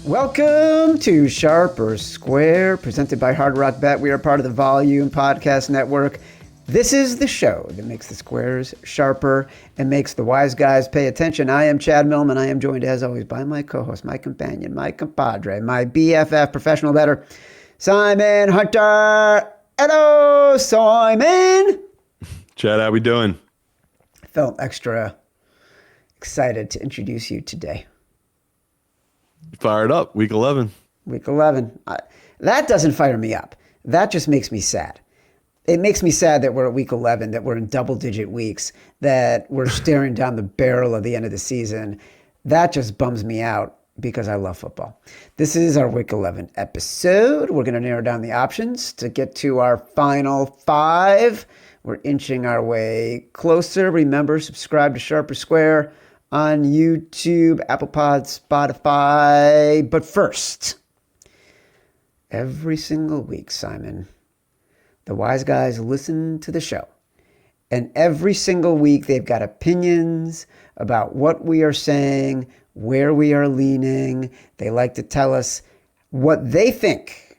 Welcome to Sharp or Square, presented by Hard Rock Bet. We are part of the Volume Podcast Network. This is the show that makes the squares sharper and makes the wise guys pay attention. I am Chad Millman. I am joined, as always, by my co-host, my companion, my compadre, my BFF professional bettor, Simon Hunter. Hello, Simon. Chad, how we doing? I felt extra excited to introduce you today. Fired up, week 11. Week 11. That doesn't fire me up. That just makes me sad. It makes me sad that we're at week 11, that we're in double-digit weeks, that we're staring down the barrel of the end of the season. That just bums me out because I love football. This is our week 11 episode. We're going to narrow down the options to get to our final five. We're inching our way closer. Remember, subscribe to Sharp or Square on YouTube, Apple Pods, Spotify. But first, every single week, Simon, the wise guys listen to the show. And every single week, they've got opinions about what we are saying, where we are leaning. They like to tell us what they think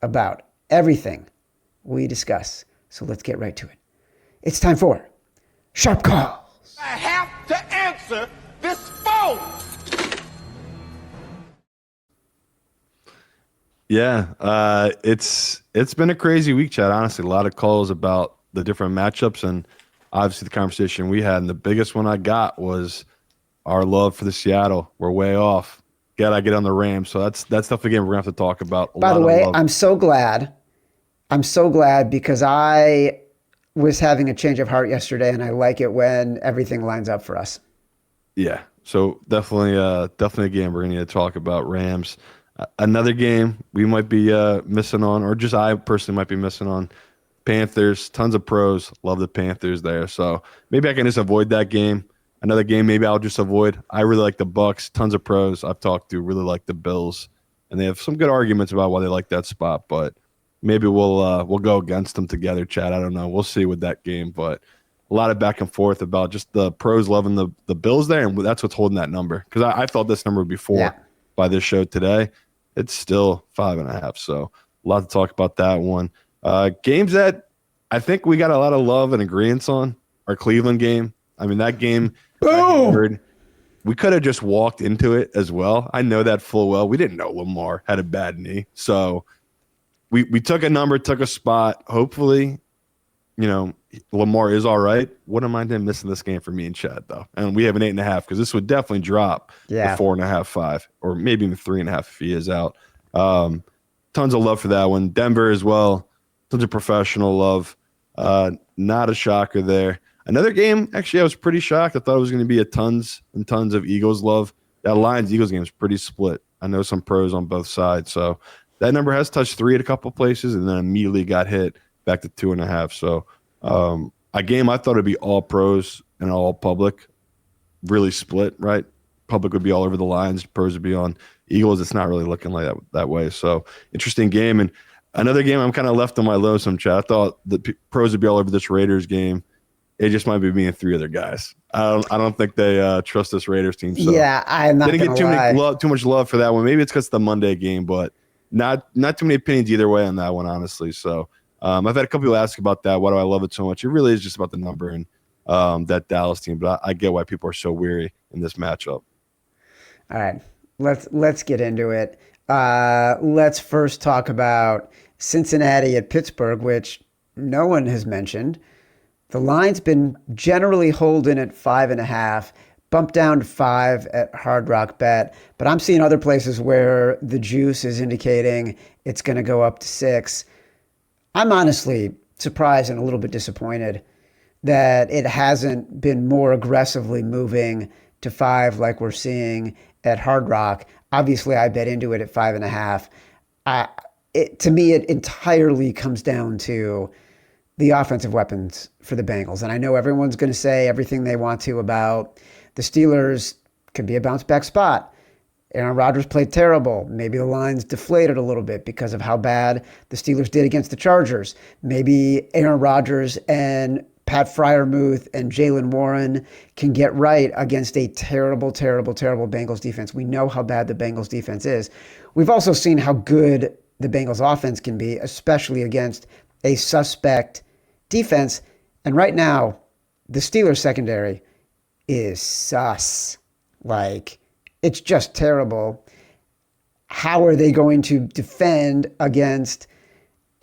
about everything we discuss. So let's get right to it. It's time for Sharp Calls. I have to answer this phone. Yeah, it's been a crazy week, Chad. Honestly, a lot of calls about the different matchups, and obviously the conversation we had. And the biggest one I got was our love for the Seattle. We're way off. Gotta get on the Rams. So that's definitely a game we're gonna have to talk about. By the way, I'm so glad because I was having a change of heart yesterday, and I like it when everything lines up for us. Yeah, so definitely a game we're gonna need to talk about. Rams. Another game we might be missing on, or just I personally might be missing on. Panthers, tons of pros. Love the Panthers there. So maybe I can just avoid that game. Another game maybe I'll just avoid. I really like the Bucs. Tons of pros I've talked to really like the Bills, and they have some good arguments about why they like that spot. But maybe we'll go against them together, Chad. I don't know. We'll see with that game. But a lot of back and forth about just the pros loving the Bills there, and that's what's holding that number. Because I thought this number would be 4 by this show today. It's still 5.5. So a lot to talk about that one. Games that I think we got a lot of love and agreement on. Our Cleveland game. I mean, that game, Boom! We could have just walked into it as well. I know that full well. We didn't know Lamar had a bad knee. So we took a number, took a spot. Hopefully, Lamar is all right. Wouldn't mind him missing this game for me and Chad, though. And we have an 8.5 because this would definitely drop to 4.5, 5, or maybe even 3.5 if he is out. Tons of love for that one. Denver as well. Tons of professional love. Not a shocker there. Another game, actually, I was pretty shocked. I thought it was going to be a tons and tons of Eagles love. That Lions-Eagles game is pretty split. I know some pros on both sides. So that number has touched 3 at a couple places and then immediately got hit back to 2.5. So a game I thought would be all pros and all public, really split, right? Public would be all over the Lions. Pros would be on Eagles. It's not really looking like that way. So interesting game. And another game I'm kind of left on my lonesome, Chat. I thought the pros would be all over this Raiders game. It just might be me and 3 other guys. I don't think they trust this Raiders team. So yeah, I'm not didn't get too much love for that one. Maybe it's because it's the Monday game, but not too many opinions either way on that one, honestly. So I've had a couple people ask about that. Why do I love it so much? It really is just about the number and that Dallas team. But I get why people are so weary in this matchup. All right, let's get into it. Let's first talk about Cincinnati at Pittsburgh, which no one has mentioned. The line's been generally holding at 5.5, bumped down to 5 at Hard Rock Bet, but I'm seeing other places where the juice is indicating it's going to go up to 6. I'm honestly surprised and a little bit disappointed that it hasn't been more aggressively moving to 5 like we're seeing at Hard Rock. Obviously, I bet into it at 5.5. To me, it entirely comes down to the offensive weapons for the Bengals. And I know everyone's going to say everything they want to about the Steelers could be a bounce back spot. Aaron Rodgers played terrible. Maybe the line's deflated a little bit because of how bad the Steelers did against the Chargers. Maybe Aaron Rodgers and Pat Freiermuth and Jalen Warren can get right against a terrible, terrible, terrible Bengals defense. We know how bad the Bengals defense is. We've also seen how good the Bengals offense can be, especially against a suspect defense. And right now, the Steelers secondary is sus. Like, it's just terrible. How are they going to defend against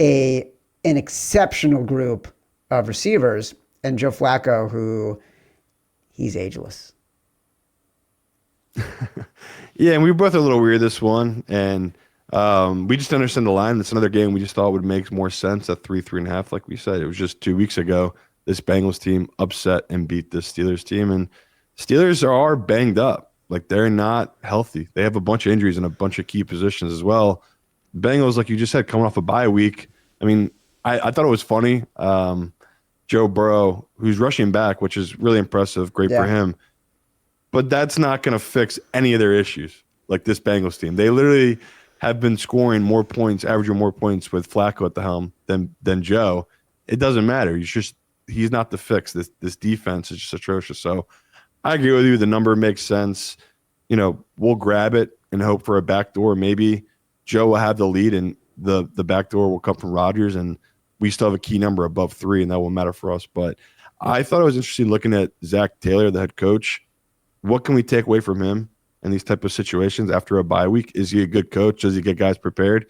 an exceptional group of receivers and Joe Flacco, who he's ageless? Yeah, and we were both a little weird this one, and we just understand the line. It's another game we just thought would make more sense at 3.5. Like we said, it was just 2 weeks ago. This Bengals team upset and beat this Steelers team, and Steelers are banged up. Like, they're not healthy. They have a bunch of injuries in a bunch of key positions as well. Bengals, like you just said, coming off a bye week. I mean, I thought it was funny. Joe Burrow, who's rushing back, which is really impressive, great for him. But that's not going to fix any of their issues, like this Bengals team. They literally have been scoring more points, averaging more points with Flacco at the helm than Joe. It doesn't matter. He's not the fix. This defense is just atrocious. So I agree with you. The number makes sense. You know, we'll grab it and hope for a backdoor. Maybe Joe will have the lead and the backdoor will come from Rodgers, and we still have a key number above 3, and that will matter for us. But I thought it was interesting looking at Zach Taylor, the head coach. What can we take away from him in these type of situations after a bye week? Is he a good coach? Does he get guys prepared?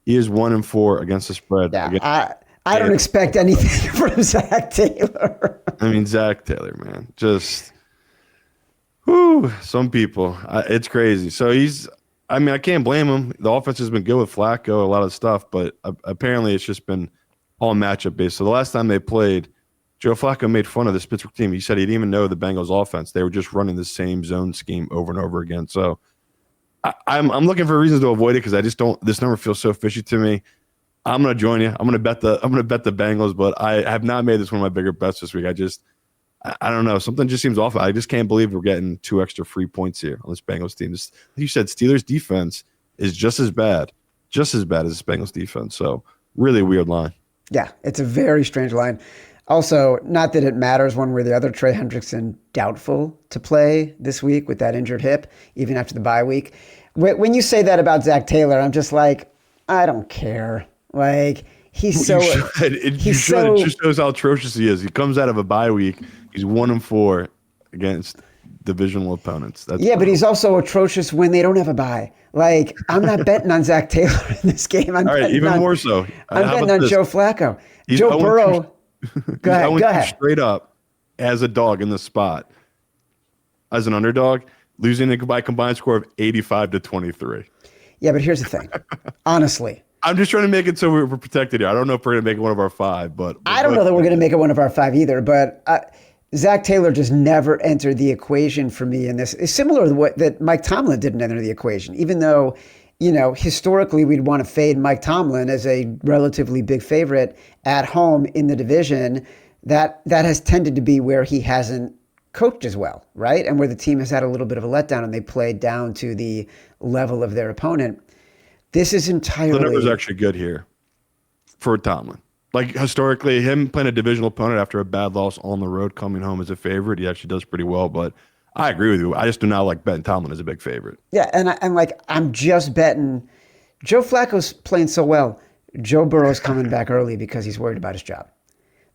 He is 1-4 against the spread. Yeah, I don't expect anything from Zach Taylor. I mean, Zach Taylor, man, just whew, some people. It's crazy. So I can't blame him. The offense has been good with Flacco, a lot of stuff, but apparently it's just been all matchup based. So the last time they played, Joe Flacco made fun of this Pittsburgh team. He said he didn't even know the Bengals offense. They were just running the same zone scheme over and over again. So I'm looking for reasons to avoid it because I just don't. This number feels so fishy to me. I'm going to join you. I'm going to bet the Bengals, but I have not made this one of my bigger bets this week. I don't know. Something just seems off. I just can't believe we're getting 2 extra free points here on this Bengals team. Like you said, Steelers defense is just as bad as this Bengals defense. So really weird line. Yeah, it's a very strange line. Also, not that it matters one way or the other, Trey Hendrickson doubtful to play this week with that injured hip, even after the bye week. When you say that about Zach Taylor, I'm just like, I don't care. Like, he's so... It just shows how atrocious he is. He comes out of a bye week. He's 1-4 against divisional opponents. But he's also atrocious when they don't have a bye. Like, I'm not betting on Zach Taylor in this game. All right, even more so. I'm betting on Joe Flacco. Joe Burrow... Go ahead. Straight up as a dog in the spot, as an underdog, losing by combined score of 85-23. Yeah, but here's the thing. Honestly, I'm just trying to make it so we're protected here. I don't know if we're going to make it one of our 5, but I don't know that we're going to make it one of our 5 either. But Zach Taylor just never entered the equation for me in this. It's similar to what that Mike Tomlin didn't enter the equation, even though, you know, historically we'd want to fade Mike Tomlin as a relatively big favorite at home in the division. That has tended to be where he hasn't coached as well, right? And where the team has had a little bit of a letdown and they played down to the level of their opponent. This is entirely... The number's actually good here for Tomlin. Like, historically, him playing a divisional opponent after a bad loss on the road, coming home as a favorite, he actually does pretty well. But I agree with you. I just do not like betting Tomlin as a big favorite. Yeah, and I'm just betting Joe Flacco's playing so well. Joe Burrow's coming back early because he's worried about his job.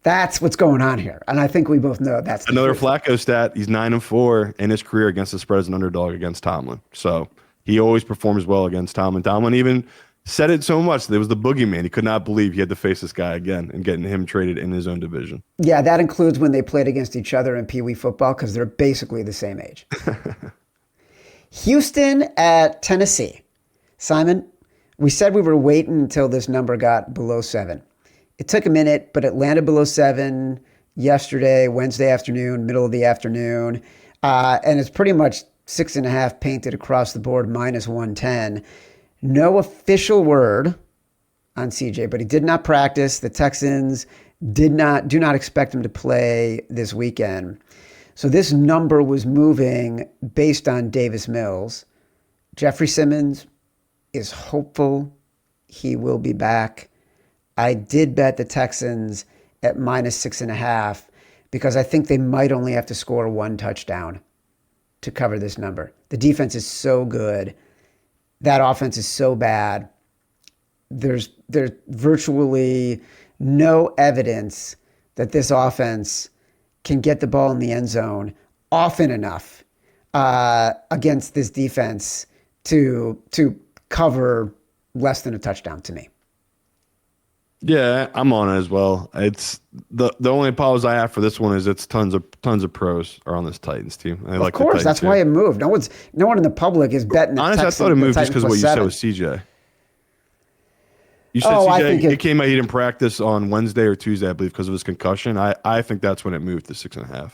That's what's going on here. And I think we both know that's another Flacco stat. He's 9-4 in his career against the spread as an underdog against Tomlin. So he always performs well against Tomlin. Tomlin even said it so much that it was the boogeyman. He could not believe he had to face this guy again and getting him traded in his own division. Yeah, that includes when they played against each other in Pee Wee football because they're basically the same age. Houston at Tennessee. Simon, we said we were waiting until this number got below 7. It took a minute, but it landed below 7 yesterday, Wednesday afternoon, middle of the afternoon. And it's pretty much 6.5 painted across the board, minus 110. No official word on CJ, but he did not practice. The Texans do not expect him to play this weekend. So this number was moving based on Davis Mills. Jeffrey Simmons is hopeful he will be back. I did bet the Texans at -6.5 because I think they might only have to score one touchdown to cover this number. The defense is so good. That offense is so bad. There's virtually no evidence that this offense can get the ball in the end zone often enough against this defense to cover less than a touchdown to me. Yeah, I'm on it as well. It's the only pause I have for this one is it's tons of pros are on this Titans team. Of course, that's why it moved. No one in the public is betting. Honestly, I thought it moved just because of what you said with CJ. You said CJ, it came out he didn't practice on Wednesday or Tuesday, I believe, because of his concussion. I think that's when it moved to 6.5.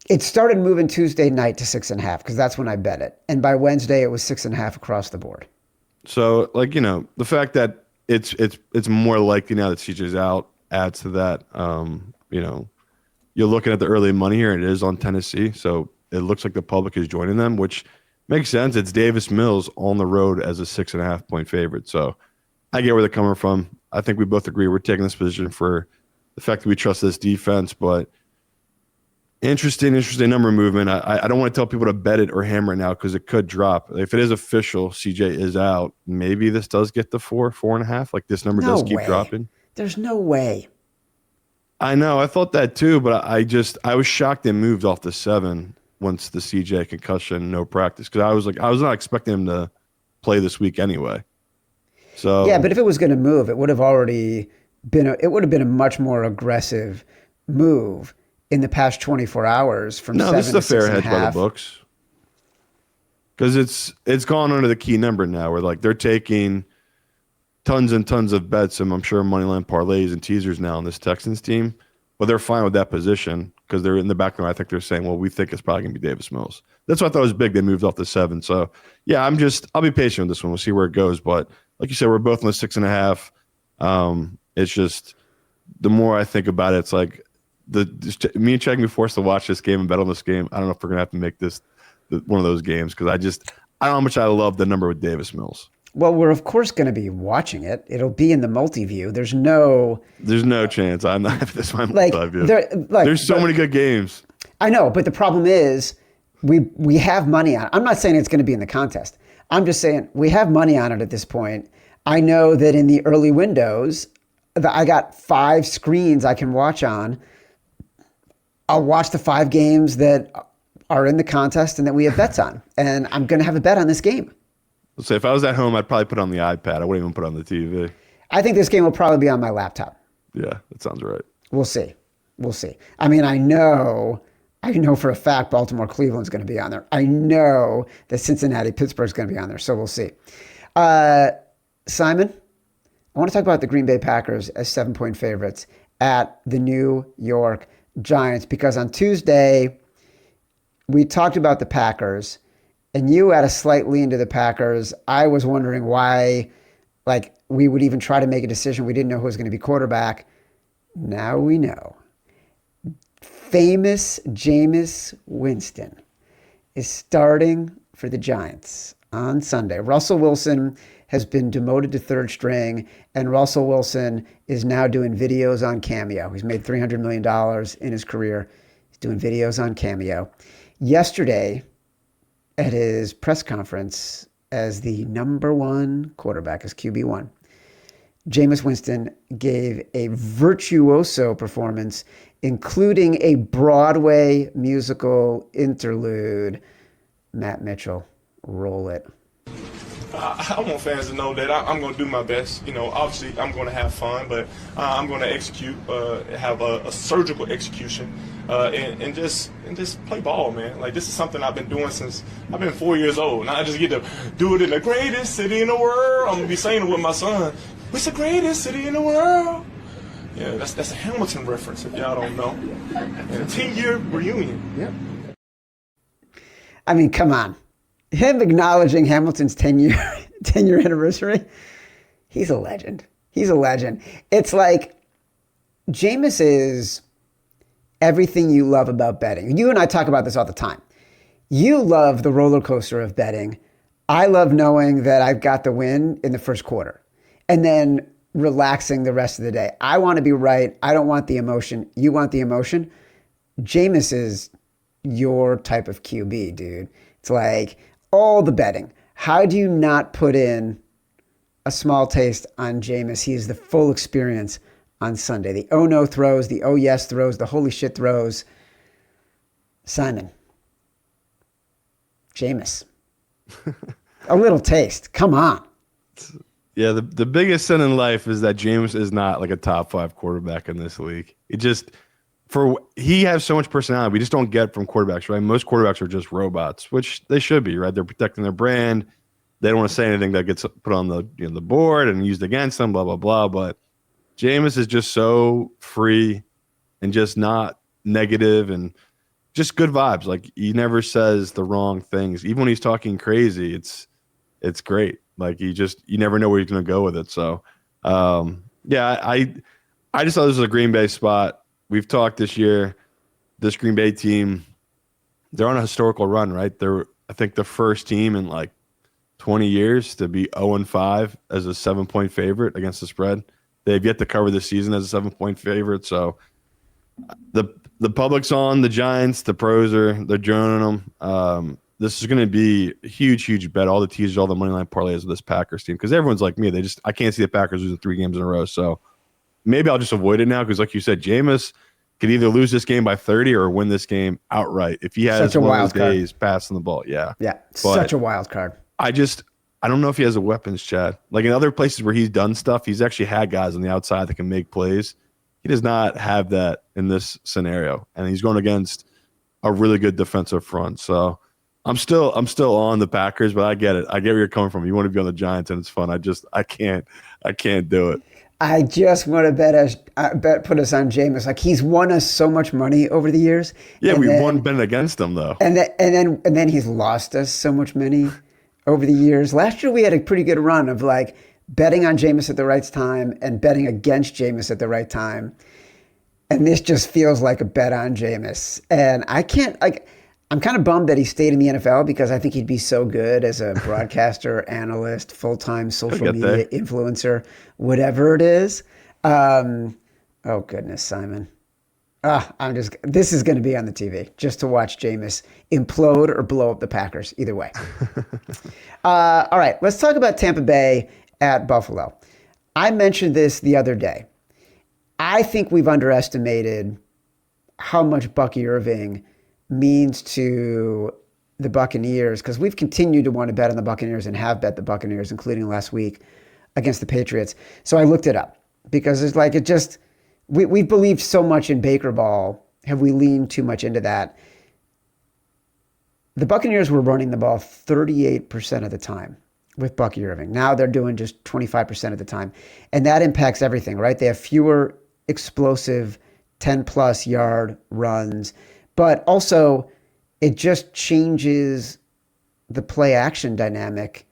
It started moving Tuesday night to 6.5 because that's when I bet it. And by Wednesday, it was 6.5 across the board. So, the fact that it's more likely now that CJ's out adds to that. You're looking at the early money here, and it is on Tennessee. So it looks like the public is joining them, which makes sense. It's Davis Mills on the road as a 6.5 point favorite. So I get where they're coming from. I think we both agree we're taking this position for the fact that we trust this defense, but interesting number movement. I don't want to tell people to bet it or hammer it now because it could drop. If it is official, CJ is out. Maybe this does get to 4.5. Like this number does keep dropping. There's no way. I know. I thought that too, but I was shocked it moved off the 7 once the CJ concussion, no practice. Because I was not expecting him to play this week anyway. So yeah, but if it was going to move, it would have already been a much more aggressive move in the past 24 hours from 7 to 6.5. No, this is a fair hedge by the books. Because it's gone under the key number now where they're taking tons and tons of bets, and I'm sure moneyline parlays and teasers now on this Texans team, but they're fine with that position because they're in the background. I think they're saying, well, we think it's probably going to be Davis Mills. That's why I thought it was big. They moved off the 7. So yeah, I'll be patient with this one. We'll see where it goes. But like you said, we're both on the 6.5. It's just the more I think about it, it's like me and Chad can be forced to watch this game and bet on this game. I don't know if we're gonna have to make this one of those games because I don't know how much I love the number with Davis Mills. Well, we're of course going to be watching it. It'll be in the multi-view. There's no chance. I'm not. This is my multi-view. There's so many good games. I know, but the problem is we have money on it. I'm not saying it's going to be in the contest. I'm just saying we have money on it at this point. I know that in the early windows, I got 5 screens I can watch on. I'll watch the 5 games that are in the contest and that we have bets on. And I'm going to have a bet on this game. So if I was at home, I'd probably put it on the iPad. I wouldn't even put it on the TV. I think this game will probably be on my laptop. Yeah, that sounds right. We'll see. I mean, I know for a fact Baltimore-Cleveland's going to be on there. I know that Cincinnati-Pittsburgh's going to be on there. So we'll see. Simon, I want to talk about the Green Bay Packers as 7-point favorites at the New York Giants, because on Tuesday we talked about the Packers and you had a slight lean to the Packers. I was wondering why we would even try to make a decision. We didn't know who was going to be quarterback. Now we know. Famous Jameis Winston is starting for the Giants on Sunday. Russell Wilson has been demoted to 3rd string, and Russell Wilson is now doing videos on Cameo. He's made $300 million in his career. He's doing videos on Cameo. Yesterday, at his press conference as the number 1 quarterback, as QB1, Jameis Winston gave a virtuoso performance, including a Broadway musical interlude. Matt Mitchell, roll it. I want fans to know that I'm going to do my best. Obviously I'm going to have fun, but I'm going to execute, have a surgical execution, and just play ball, man. This is something I've been doing since I've been 4 years old. Now I just get to do it in the greatest city in the world. I'm going to be saying it with my son. It's the greatest city in the world. Yeah, that's a Hamilton reference if y'all don't know. And a 10-year reunion. Yep. I mean, come on. Him acknowledging Hamilton's 10-year anniversary, he's a legend. It's like Jameis is everything you love about betting. You and I talk about this all the time. You love the roller coaster of betting. I love knowing that I've got the win in the first quarter. And then relaxing the rest of the day. I want to be right. I don't want the emotion. You want the emotion. Jameis is your type of QB, dude. It's like all the betting. How do you not put in a small taste on Jameis? He is the full experience on Sunday. The oh no throws, the oh yes throws, the holy shit throws. Simon. Jameis. A little taste. Come on. Yeah, the biggest sin in life is that Jameis is not like a top 5 quarterback in this league. He has so much personality. We just don't get from quarterbacks, right? Most quarterbacks are just robots, which they should be, right? They're protecting their brand. They don't want to say anything that gets put on the the board and used against them, blah, blah, blah. But Jameis is just so free and just not negative and just good vibes. Like, he never says the wrong things. Even when he's talking crazy, it's great. Like, you never know where he's going to go with it. So, yeah, I just thought this was a Green Bay spot. We've talked this year, this Green Bay team, they're on a historical run, right? They're, I think, the first team in like 20 years to be 0-5 as a 7-point favorite against the spread. They've yet to cover the season as a 7-point favorite. So the public's on the Giants. The pros they're joining them. This is going to be a huge, huge bet. All the teasers, all the money line parlays of this Packers team, because everyone's like me. I can't see the Packers losing 3 games in a row. So maybe I'll just avoid it now because, like you said, Jameis could either lose this game by 30 or win this game outright if he has one of those days passing the ball. Yeah. Yeah. Such a wild card. I don't know if he has the weapons, Chad. Like, in other places where he's done stuff, he's actually had guys on the outside that can make plays. He does not have that in this scenario. And he's going against a really good defensive front. So I'm still on the Packers, but I get it. I get where you're coming from. You want to be on the Giants and it's fun. I can't do it. I just want to put us on Jameis. Like, he's won us so much money over the years. Yeah, we won betting against him though. And then he's lost us so much money over the years. Last year we had a pretty good run of like betting on Jameis at the right time and betting against Jameis at the right time. And this just feels like a bet on Jameis. And I'm kind of bummed that he stayed in the NFL because I think he'd be so good as a broadcaster, analyst, full-time social media influencer, whatever it is. Oh goodness, Simon. This is going to be on the TV just to watch Jameis implode or blow up the Packers. Either way. All right, let's talk about Tampa Bay at Buffalo. I mentioned this the other day. I think we've underestimated how much Bucky Irving means to the Buccaneers, because we've continued to want to bet on the Buccaneers and have bet the Buccaneers, including last week against the Patriots. So I looked it up because it's like we believed so much in Baker Ball. Have we leaned too much into that? The Buccaneers were running the ball 38% of the time with Bucky Irving. Now they're doing just 25% of the time. And that impacts everything, right? They have fewer explosive 10-plus yard runs. But also, it just changes the play action dynamic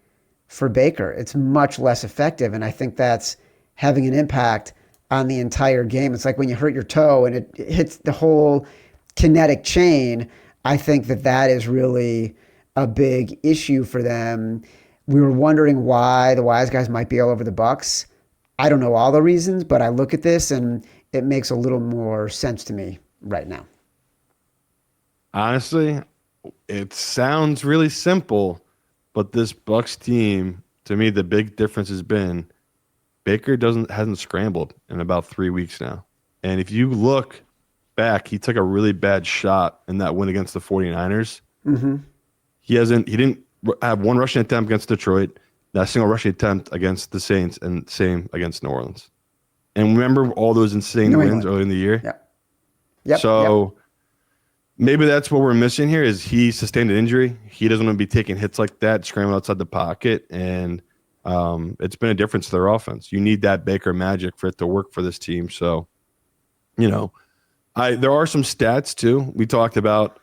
for Baker. It's much less effective. And I think that's having an impact on the entire game. It's like when you hurt your toe and it hits the whole kinetic chain. I think that is really a big issue for them. We were wondering why the wise guys might be all over the Bucs. I don't know all the reasons, but I look at this and it makes a little more sense to me right now. Honestly, it sounds really simple, but this Bucs team, to me, the big difference has been Baker hasn't scrambled in about 3 weeks now. And if you look back, he took a really bad shot in that win against the 49ers. Mm-hmm. He didn't have one rushing attempt against Detroit, not a single rushing attempt against the Saints, and same against New Orleans. And remember all those insane wins early in the year? Yeah. Yep. So maybe that's what we're missing here is he sustained an injury. He doesn't want to be taking hits like that, scrambling outside the pocket, and it's been a difference to their offense. You need that Baker magic for it to work for this team. So, there are some stats too. We talked about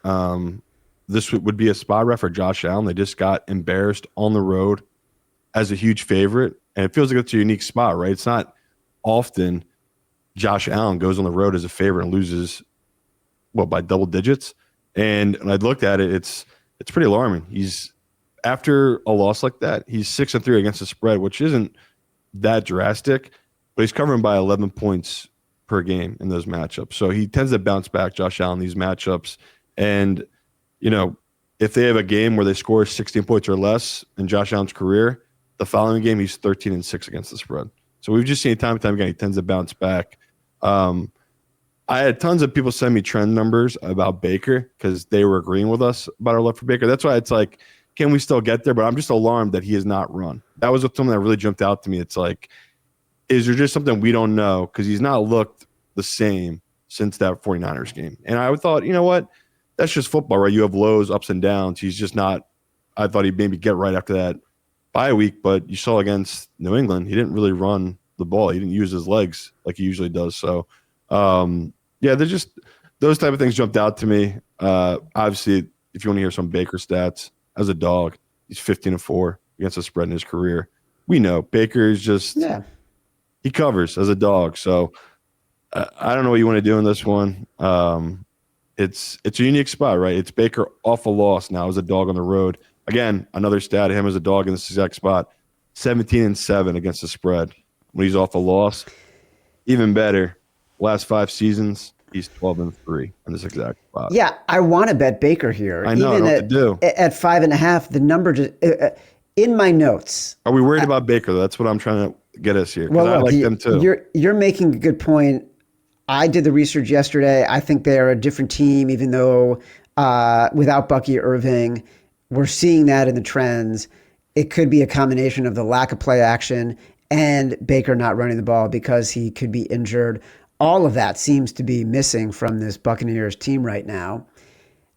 this would be a spot ref for Josh Allen. They just got embarrassed on the road as a huge favorite, and it feels like it's a unique spot, right? It's not often Josh Allen goes on the road as a favorite and loses by double digits. And when I looked at it, it's pretty alarming. He's after a loss like that, he's 6-3 against the spread, which isn't that drastic. but he's covering by 11 points per game in those matchups. So he tends to bounce back, Josh Allen, these matchups. And, if they have a game where they score 16 points or less in Josh Allen's career, the following game he's 13-6 against the spread. So we've just seen time and time again he tends to bounce back. I had tons of people send me trend numbers about Baker because they were agreeing with us about our love for Baker. That's why it's like, can we still get there? But I'm just alarmed that he has not run. That was something that really jumped out to me. It's like, is there just something we don't know? Because he's not looked the same since that 49ers game. And I thought, you know what? That's just football, right? You have lows, ups, and downs. He's just not – I thought he'd maybe get right after that bye week, but you saw against New England, he didn't really run the ball. He didn't use his legs like he usually does. So, they're just – those type of things jumped out to me. Obviously, if you want to hear some Baker stats, as a dog, he's 15-4 against the spread in his career. We know Baker is just he covers as a dog. So I don't know what you want to do in this one. It's a unique spot, right? It's Baker off a loss now as a dog on the road. Again, another stat of him as a dog in this exact spot, 17-7 against the spread when he's off a loss. Even better, last 5 seasons, he's 12-3 in this exact spot. Yeah, I want to bet Baker here. I know, I don't know what to do. At 5.5, the number just in my notes. Are we worried about Baker, though? That's what I'm trying to get us here. Well, I like them too. You're making a good point. I did the research yesterday. I think they're a different team, even though without Bucky Irving, we're seeing that in the trends. It could be a combination of the lack of play action and Baker not running the ball because he could be injured. All of that seems to be missing from this Buccaneers team right now.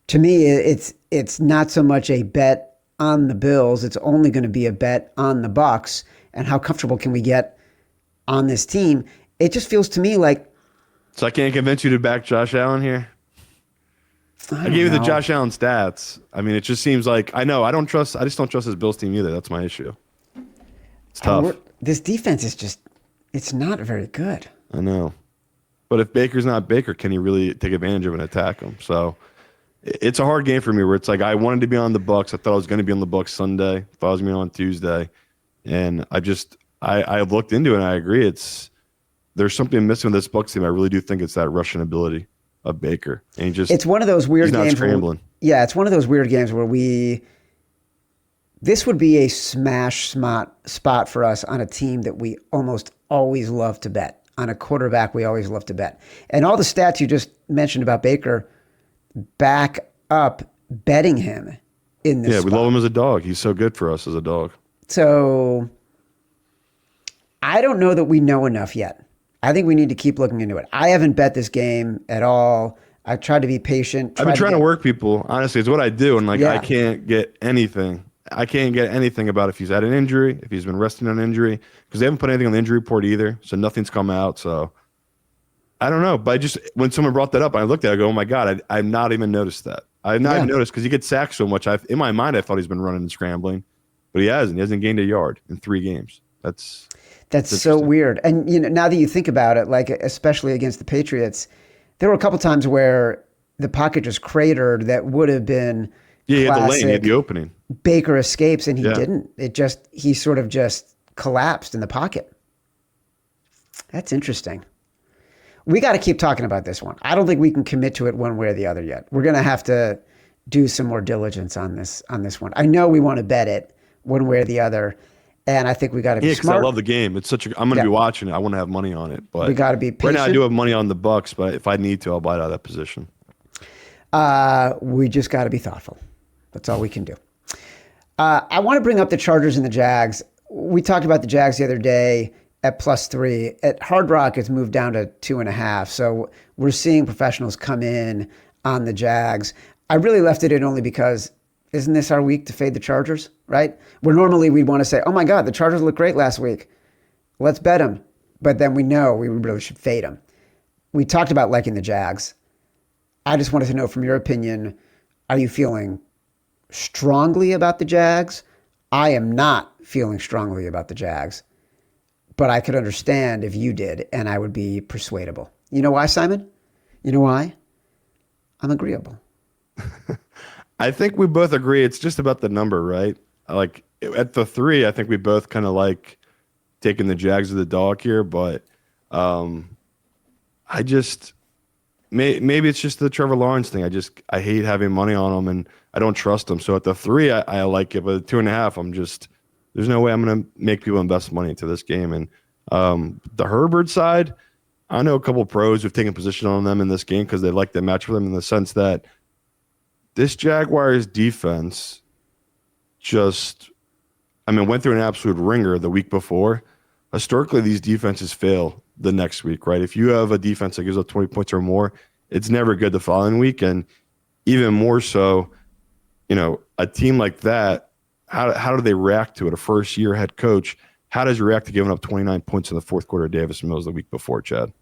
To me, it's not so much a bet on the Bills. It's only going to be a bet on the Bucs and how comfortable can we get on this team. It just feels to me like. So I can't convince you to back Josh Allen here? I gave you the Josh Allen stats. I mean, it just seems like I just don't trust his Bills team either. That's my issue. It's tough. This defense is it's not very good. I know. But if Baker's not Baker, can he really take advantage of and attack him? So it's a hard game for me where it's like I wanted to be on the Bucs. I thought I was going to be on the Bucs Sunday. I thought I was going to be on Tuesday. And I looked into it and I agree. There's something missing with this Bucs team. I really do think it's that rushing ability of Baker. And it's one of those weird games. Scrambling. It's one of those weird games where this would be a smash spot for us on a team that we almost always love to bet. On a quarterback, we always love to bet. And all the stats you just mentioned about Baker back up betting him in this spot. We love him as a dog. He's so good for us as a dog. So I don't know that we know enough yet. I think we need to keep looking into it. I haven't bet this game at all. I've tried to be patient. I've been trying to work people. Honestly, it's what I do. And I can't get anything. I can't get anything about if he's had an injury, if he's been resting on injury, because they haven't put anything on the injury report either. So nothing's come out. So I don't know. But when someone brought that up, I looked at it, I go, oh my God, I've not even noticed that. I've not even noticed because he gets sacked so much. In my mind, I thought he's been running and scrambling, but he hasn't. He hasn't gained a yard in 3 games. That's so weird. And now that you think about it, like especially against the Patriots, there were a couple times where the pocket just cratered that would have been he had the lane, he had the opening. Baker escapes and he didn't. He sort of just collapsed in the pocket. That's interesting. We got to keep talking about this one. I don't think we can commit to it one way or the other yet. We're going to have to do some more diligence on this one. I know we want to bet it one way or the other. And I think we got to be smart. I love the game. I'm going to be watching it. I want to have money on it, but we got to be patient. Right now I do have money on the Bucs, but if I need to, I'll buy it out of that position. We just got to be thoughtful. That's all we can do. I want to bring up the Chargers and the Jags. We talked about the Jags the other day at +3. At Hard Rock, it's moved down to 2.5. So we're seeing professionals come in on the Jags. I really left it in only because isn't this our week to fade the Chargers, right? Where normally we'd want to say, oh my God, the Chargers looked great last week. Let's bet them. But then we know we really should fade them. We talked about liking the Jags. I just wanted to know from your opinion, are you feeling strongly about the Jags? I am not feeling strongly about the Jags, but I could understand if you did, and I would be persuadable. You know why, Simon? You know why? I'm agreeable. I think we both agree it's just about the number, right? Like at the 3, I think we both kind of like taking the Jags of the dog here, but I just maybe it's just the Trevor Lawrence thing. I hate having money on him, and I don't trust him. So at the 3, I like it, but at 2.5, there's no way I'm going to make people invest money into this game. And the Herbert side, I know a couple of pros who've taken position on them in this game because they like the match for them in the sense that this Jaguars defense went through an absolute ringer the week before. Historically, these defenses fail the next week, right? If you have a defense that gives up 20 points or more, it's never good the following week. And even more so, a team like that, how do they react to it? A first-year head coach, how does he react to giving up 29 points in the fourth quarter of Davis Mills the week before, Chad?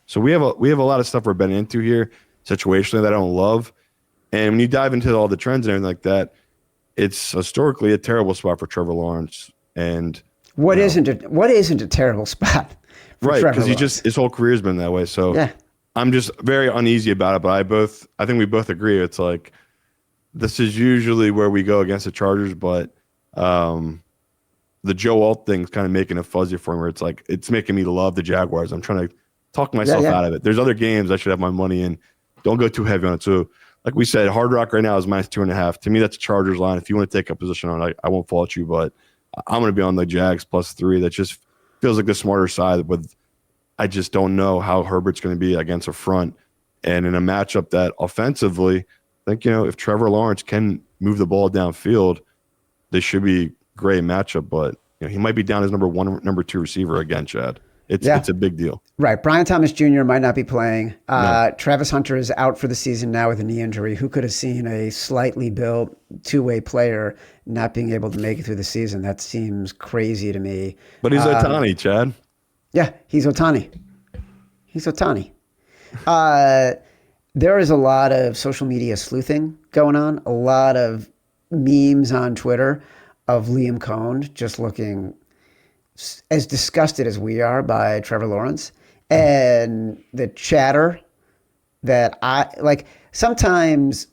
So we have a lot of stuff we're betting into here, situationally, that I don't love. And when you dive into all the trends and everything like that, it's historically a terrible spot for Trevor Lawrence. And what isn't a terrible spot for right, Trevor because his whole career's been that way. So yeah. I'm just very uneasy about it. But I think we both agree it's like this is usually where we go against the Chargers, but the Joe Alt thing's kind of making it fuzzy for me. Where it's like it's making me love the Jaguars. I'm trying to talk myself out of it. There's other games I should have my money in. Don't go too heavy on it. So, like we said, Hard Rock right now is -2.5. To me, that's a Chargers line. If you want to take a position on it, I won't fault you, but I'm going to be on the Jags +3. That just feels like the smarter side. With I just don't know how Herbert's going to be against a front, and in a matchup that offensively, I think if Trevor Lawrence can move the ball downfield, this should be great matchup, but he might be down as number 1, number 2 receiver again, Chad. It's a big deal. Right. Brian Thomas Jr. might not be playing. No. Travis Hunter is out for the season now with a knee injury. Who could have seen a slightly built two-way player not being able to make it through the season? That seems crazy to me. But he's Ohtani, Chad. Yeah, he's Ohtani. There is a lot of social media sleuthing going on, a lot of memes on Twitter of Liam Cohn just looking as disgusted as we are by Trevor Lawrence, and the chatter that I like. Sometimes,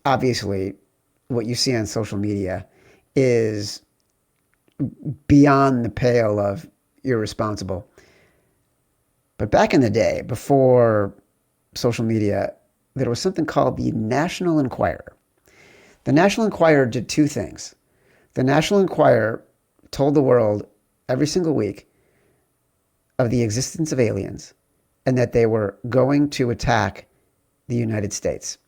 obviously, what you see on social media is beyond the pale of irresponsible. But back in the day, before social media, there was something called the National Enquirer. The National Enquirer did two things. The National Enquirer told the world every single week of the existence of aliens and that they were going to attack the United States.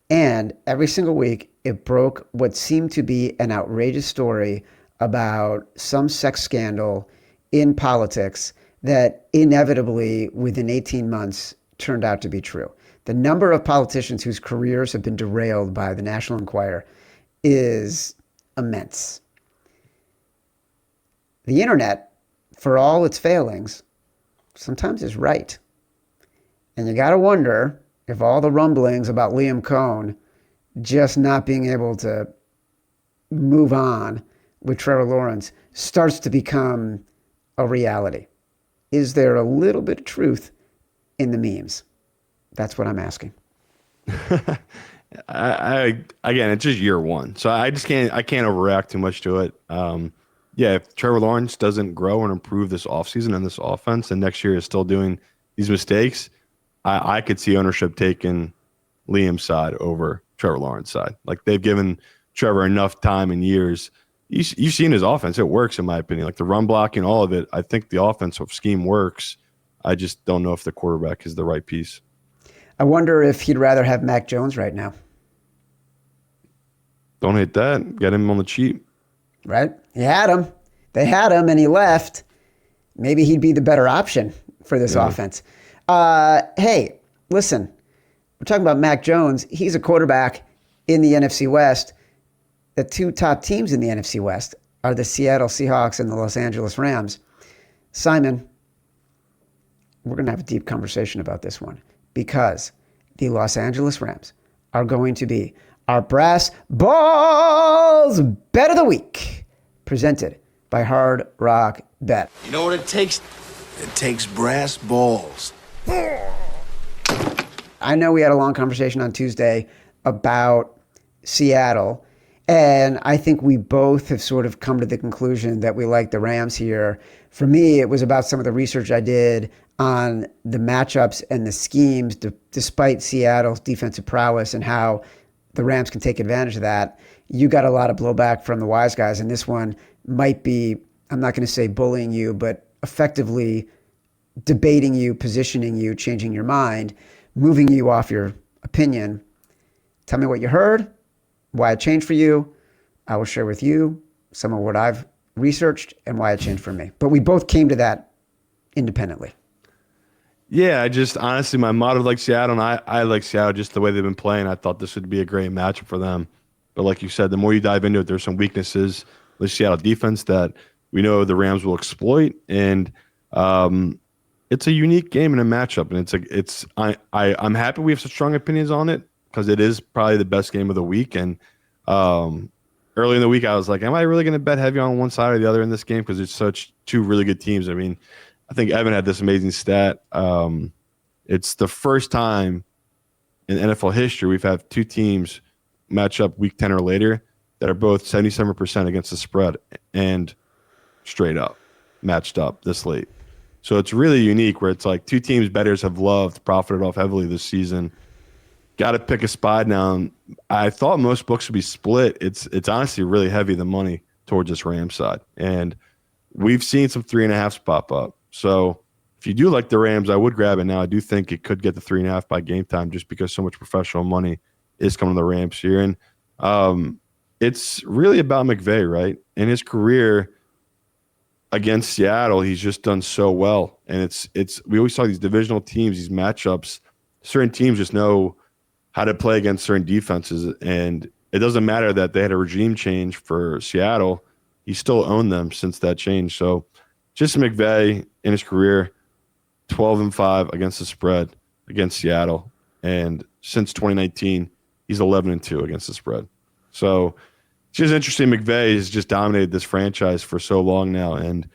And every single week, it broke what seemed to be an outrageous story about some sex scandal in politics that inevitably, within 18 months, turned out to be true. The number of politicians whose careers have been derailed by the National Enquirer is immense. The internet, for all its failings, sometimes is right. And you got to wonder if all the rumblings about Liam Cohn just not being able to move on with Trevor Lawrence starts to become a reality. Is there a little bit of truth in the memes? That's what I'm asking. Again, it's just year one, so I can't overreact too much to it. If Trevor Lawrence doesn't grow and improve this offseason and this offense, and next year is still doing these mistakes, I could see ownership taking Liam's side over Trevor Lawrence's side. Like, they've given Trevor enough time and years. You've seen his offense; it works, in my opinion. Like the run blocking, all of it. I think the offensive scheme works. I just don't know if the quarterback is the right piece. I wonder if he'd rather have Mac Jones right now. Don't hate that. Get him on the cheap. Right? He had him. They had him, and he left. Maybe he'd be the better option for this offense. Hey, listen. We're talking about Mac Jones. He's a quarterback in the NFC West. The two top teams in the NFC West are the Seattle Seahawks and the Los Angeles Rams. Simon, we're going to have a deep conversation about this one because the Los Angeles Rams are going to be our Brass Balls Bet of the Week, presented by Hard Rock Bet. You know what it takes? It takes brass balls. I know we had a long conversation on Tuesday about Seattle, And I think we both have sort of come to the conclusion that we like the Rams here. For me, it was about some of the research I did on the matchups and the schemes, despite Seattle's defensive prowess and how the Rams can take advantage of that. You got a lot of blowback from the wise guys, and this one might be, I'm not going to say bullying you, but effectively debating you, positioning you, changing your mind, moving you off your opinion. Tell me what you heard, why it changed for you. I will share with you some of what I've researched and why it changed for me. But we both came to that independently. Yeah, I just honestly, my motto like Seattle, and I like Seattle just the way they've been playing. I thought this would be a great matchup for them. But like you said, the more you dive into it, there's some weaknesses with the Seattle defense that we know the Rams will exploit. And it's a unique game and a matchup. And I'm happy we have such strong opinions on it because it is probably the best game of the week. And early in the week, I was like, am I really going to bet heavy on one side or the other in this game? Because it's such two really good teams. I mean, I think Evan had this amazing stat. It's the first time in NFL history we've had two teams match up week 10 or later that are both 77% against the spread and straight up matched up this late. So it's really unique where it's like two teams bettors have loved, profited off heavily this season. Got to pick a spot now. I thought most books would be split. It's honestly really heavy, the money towards this Rams side. And we've seen some 3.5s pop up. So if you do like the Rams, I would grab it now. I do think it could get the 3.5 by game time just because so much professional money is coming to the Rams here. And it's really about McVay, right? In his career against Seattle, he's just done so well. And it's we always saw these divisional teams, these matchups. Certain teams just know how to play against certain defenses. And it doesn't matter that they had a regime change for Seattle. He still owned them since that change. So just McVay in his career, 12-5 against the spread against Seattle. And since 2019, he's 11-2 against the spread. So it's just interesting. McVay has just dominated this franchise for so long now. And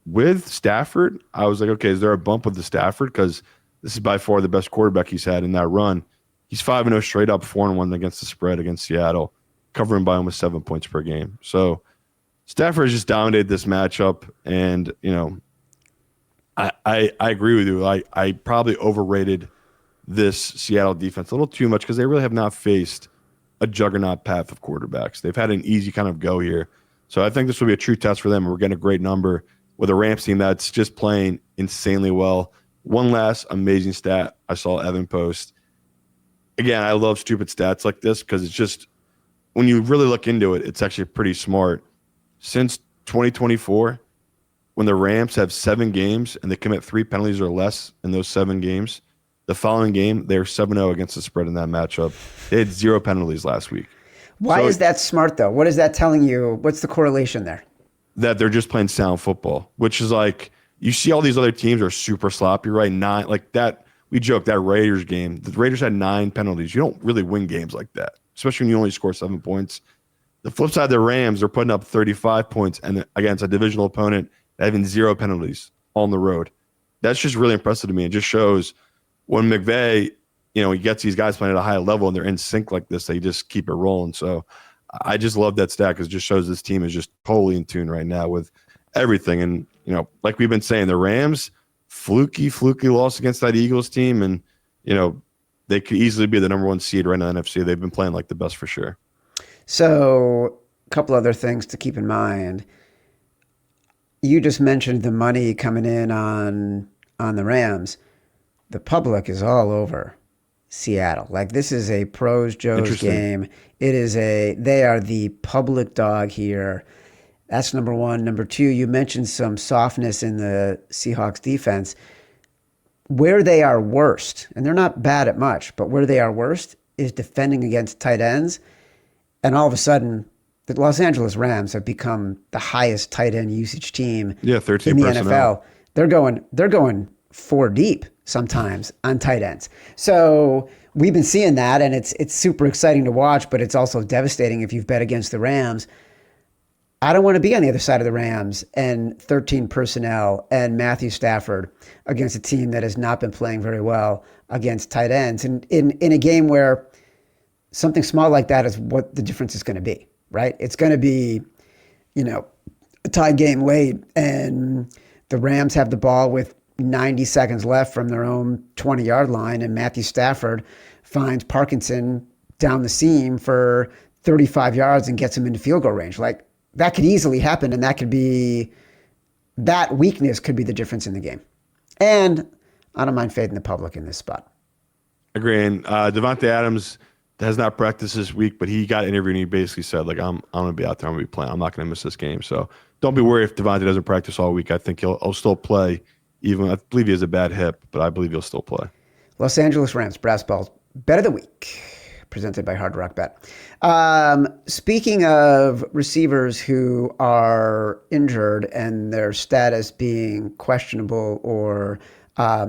with Stafford, I was like, okay, is there a bump with the Stafford? Because this is by far the best quarterback he's had in that run. He's 5-0 straight up, 4-1 against the spread against Seattle, covering by almost 7 points per game. So Stafford has just dominated this matchup. And, you know, I agree with you. I probably overrated this Seattle defense a little too much because they really have not faced a juggernaut path of quarterbacks. They've had an easy kind of go here. So I think this will be a true test for them. We're getting a great number with a Rams team that's just playing insanely well. One last amazing stat I saw Evan post. Again, I love stupid stats like this because it's just, when you really look into it, it's actually pretty smart. Since 2024, when the Rams have 7 games and they commit 3 penalties or less in those 7 games, the following game, they're 7-0 against the spread in that matchup. They had 0 penalties last week. Why is that smart, though? What is that telling you? What's the correlation there? That they're just playing sound football, which is like, you see all these other teams are super sloppy, right? Like that, we joke, that Raiders game, the Raiders had 9 penalties. You don't really win games like that, especially when you only score 7 points. The flip side, the Rams are putting up 35 points and against a divisional opponent having 0 penalties on the road. That's just really impressive to me. It just shows when McVay, you know, he gets these guys playing at a high level and they're in sync like this, they just keep it rolling. So I just love that stat because it just shows this team is just totally in tune right now with everything. And, you know, like we've been saying, the Rams, fluky loss against that Eagles team. And, you know, they could easily be the number 1 seed right now in the NFC. They've been playing like the best for sure. So a couple other things to keep in mind. You just mentioned the money coming in on the Rams. The public is all over Seattle. Like, this is a pros Joe's game. They are the public dog here. That's number 1. Number 2, you mentioned some softness in the Seahawks defense. Where they are worst, and they're not bad at much, but where they are worst is defending against tight ends. And all of a sudden, the Los Angeles Rams have become the highest tight end usage team in the NFL. They're going 4 deep sometimes on tight ends. So we've been seeing that, and it's super exciting to watch, but it's also devastating if you've bet against the Rams. I don't want to be on the other side of the Rams and 13 personnel and Matthew Stafford against a team that has not been playing very well against tight ends. And in a game where something small like that is what the difference is going to be, right? It's going to be, a tie game late and the Rams have the ball with 90 seconds left from their own 20-yard line, and Matthew Stafford finds Parkinson down the seam for 35 yards and gets him into field goal range. Like, that could easily happen, and that weakness could be the difference in the game. And I don't mind fading the public in this spot. Agreeing. Davante Adams has not practiced this week, but he got interviewed and he basically said, like, I'm going to be out there. I'm going to be playing. I'm not going to miss this game. So don't be worried if Davante doesn't practice all week. I think he'll still play. Even I believe he has a bad hip, but I believe he'll still play. Los Angeles Rams, Brass Balls, Bet of the Week, presented by Hard Rock Bet. Speaking of receivers who are injured and their status being questionable or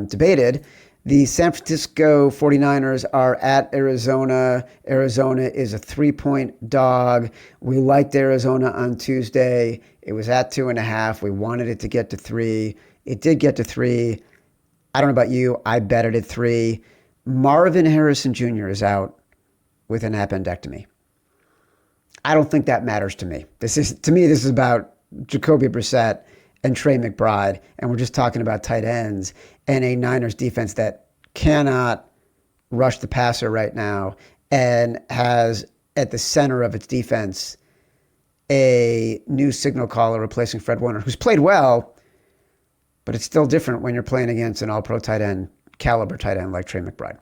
debated, the San Francisco 49ers are at Arizona. Arizona is a 3-point dog. We liked Arizona on Tuesday. It was at 2.5. We wanted it to get to 3. It did get to 3. I don't know about you. I betted at 3. Marvin Harrison Jr. is out with an appendectomy. I don't think that matters to me. This is about Jacoby Brissett and Trey McBride, and we're just talking about tight ends and a Niners defense that cannot rush the passer right now and has at the center of its defense a new signal caller replacing Fred Warner, who's played well, but it's still different when you're playing against an all-pro tight end, caliber tight end like Trey McBride.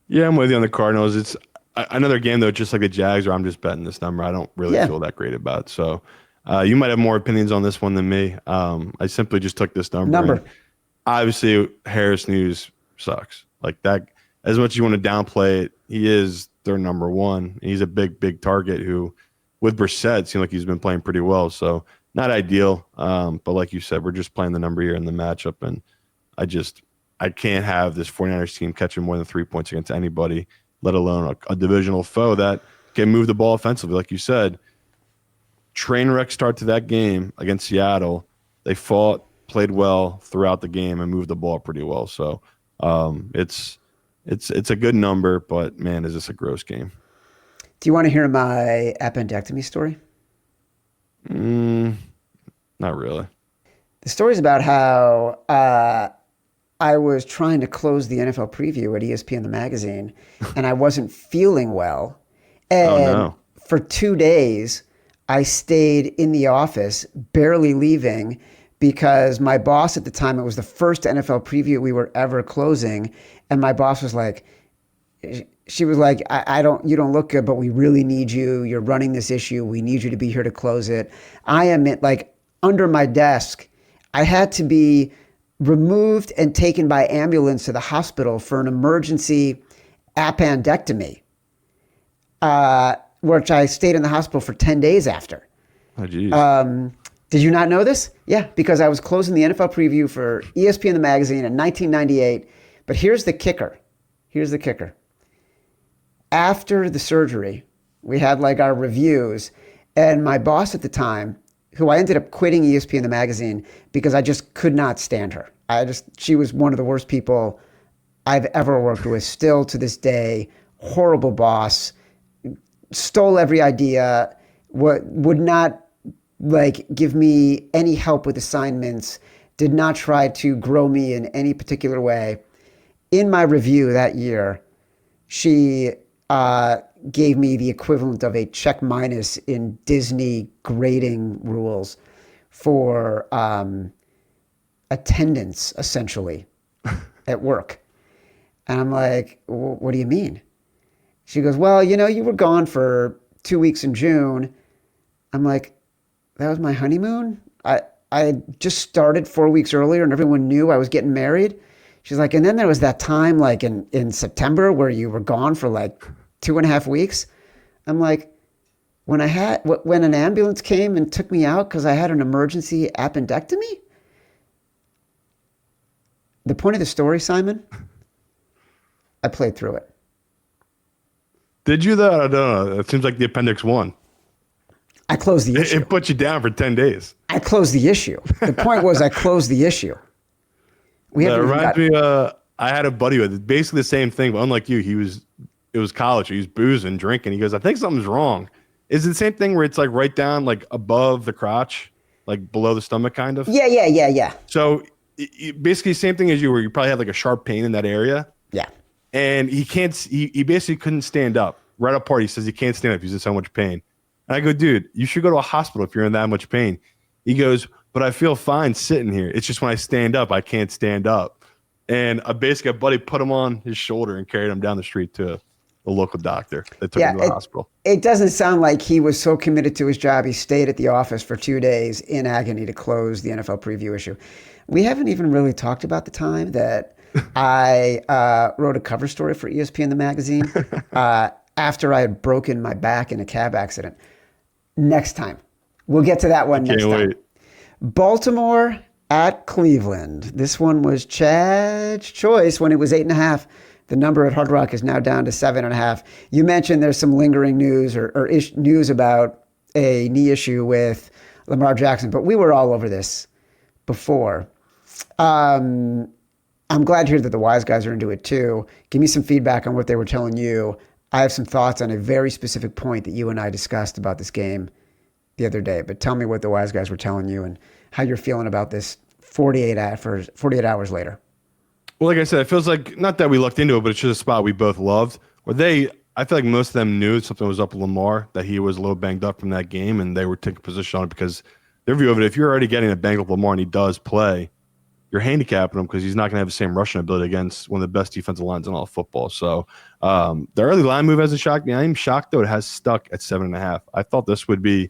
Yeah, I'm with you on the Cardinals. It's another game, though, just like the Jags, where I'm just betting this number. I don't really feel that great about. So you might have more opinions on this one than me. I simply just took this number. Obviously, Harris news sucks. Like that, as much as you want to downplay it, he is their number one. He's a big, big target who, with Brissett, seemed like he's been playing pretty well. So not ideal. But like you said, we're just playing the number here in the matchup. And I can't have this 49ers team catching more than 3 points against anybody, let alone a divisional foe that can move the ball offensively. Like you said, train wreck start to that game against Seattle. They fought, played well throughout the game, and moved the ball pretty well. So it's a good number, but man, is this a gross game. Do you want to hear my appendectomy story? Not really. The story's about how I was trying to close the NFL preview at ESPN the magazine, and I wasn't feeling well. And for 2 days, I stayed in the office, barely leaving, because my boss at the time, it was the first NFL preview we were ever closing, and my boss was like, she was like, you don't look good, but we really need you. You're running this issue. We need you to be here to close it. I am under my desk. I had to be removed and taken by ambulance to the hospital for an emergency appendectomy, which I stayed in the hospital for 10 days after. Oh, geez. Did you not know this? Yeah, because I was closing the NFL preview for ESPN the magazine in 1998. But here's the kicker. After the surgery, we had our reviews, and my boss at the time, who I ended up quitting ESPN the magazine because I just could not stand her. She was one of the worst people I've ever worked with, still to this day. Horrible boss, stole every idea, would not give me any help with assignments, did not try to grow me in any particular way. In my review that year, she gave me the equivalent of a check minus in Disney grading rules for attendance, essentially, at work. And I'm like, what do you mean? She goes, well, you were gone for 2 weeks in June. I'm like, that was my honeymoon? I had just started 4 weeks earlier and everyone knew I was getting married. She's like, and then there was that time in September where you were gone for 2.5 weeks. I'm like, when an ambulance came and took me out because I had an emergency appendectomy? The point of the story, Simon, I played through it. Did you though? I don't know. It seems like the appendix won. I closed the issue. It put you down for 10 days. I closed the issue. The point was I closed the issue. That reminds me, I had a buddy with basically the same thing, but unlike you, he was it was college. He was boozing, drinking. He goes, I think something's wrong. Is it the same thing where it's like right down, like above the crotch, like below the stomach, kind of? Yeah. So basically, same thing as you, where you probably had like a sharp pain in that area. Yeah. And he can't. He basically couldn't stand up. Right up part, he says he can't stand up. He's in so much pain. And I go, dude, you should go to a hospital if you're in that much pain. He goes, but I feel fine sitting here. It's just when I stand up, I can't stand up. And basically, a buddy put him on his shoulder and carried him down the street to a local doctor that took him to the hospital. It doesn't sound like he was so committed to his job. He stayed at the office for 2 days in agony to close the NFL preview issue. We haven't even really talked about the time that I wrote a cover story for ESPN the magazine after I had broken my back in a cab accident. Next time. We'll get to that one next time. Baltimore at Cleveland. This one was Chad's choice when it was 8.5. The number at Hard Rock is now down to 7.5. You mentioned there's some lingering news or news about a knee issue with Lamar Jackson, but we were all over this before. I'm glad to hear that the wise guys are into it too. Give me some feedback on what they were telling you. I have some thoughts on a very specific point that you and I discussed about this game the other day, but tell me what the wise guys were telling you and how you're feeling about this 48 hours later. Well, like I said, it feels like, not that we looked into it, but it's just a spot we both loved. I feel like most of them knew something was up with Lamar, that he was a little banged up from that game, and they were taking position on it because their view of it, if you're already getting a banged up Lamar and he does play, you're handicapping him because he's not going to have the same rushing ability against one of the best defensive lines in all of football. So the early line move hasn't shocked me. I'm shocked, though, it has stuck at 7.5. I thought this would be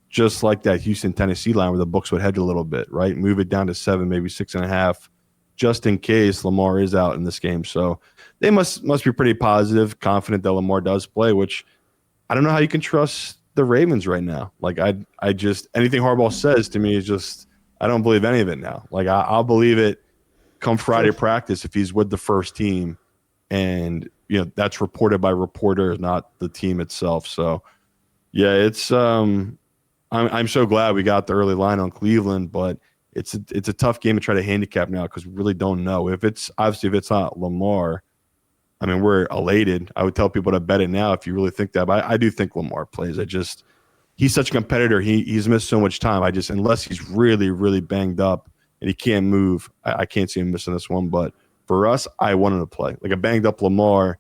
just like that Houston-Tennessee line where the books would hedge a little bit, right? Move it down to 7, maybe 6.5, just in case Lamar is out in this game. So they must be pretty positive, confident that Lamar does play, which I don't know how you can trust the Ravens right now. Like, I just, anything Harbaugh says to me is just, I don't believe any of it now. Like, I'll believe it come Friday practice if he's with the first team, and that's reported by reporters, not the team itself. So yeah, it's I'm so glad we got the early line on Cleveland, but it's a tough game to try to handicap now because we really don't know. If it's not Lamar, I mean, we're elated. I would tell people to bet it now if you really think that. But I do think Lamar plays. He's such a competitor. He's missed so much time. Unless he's really, really banged up and he can't move, I can't see him missing this one. But for us, I want him to play. Like a banged up Lamar,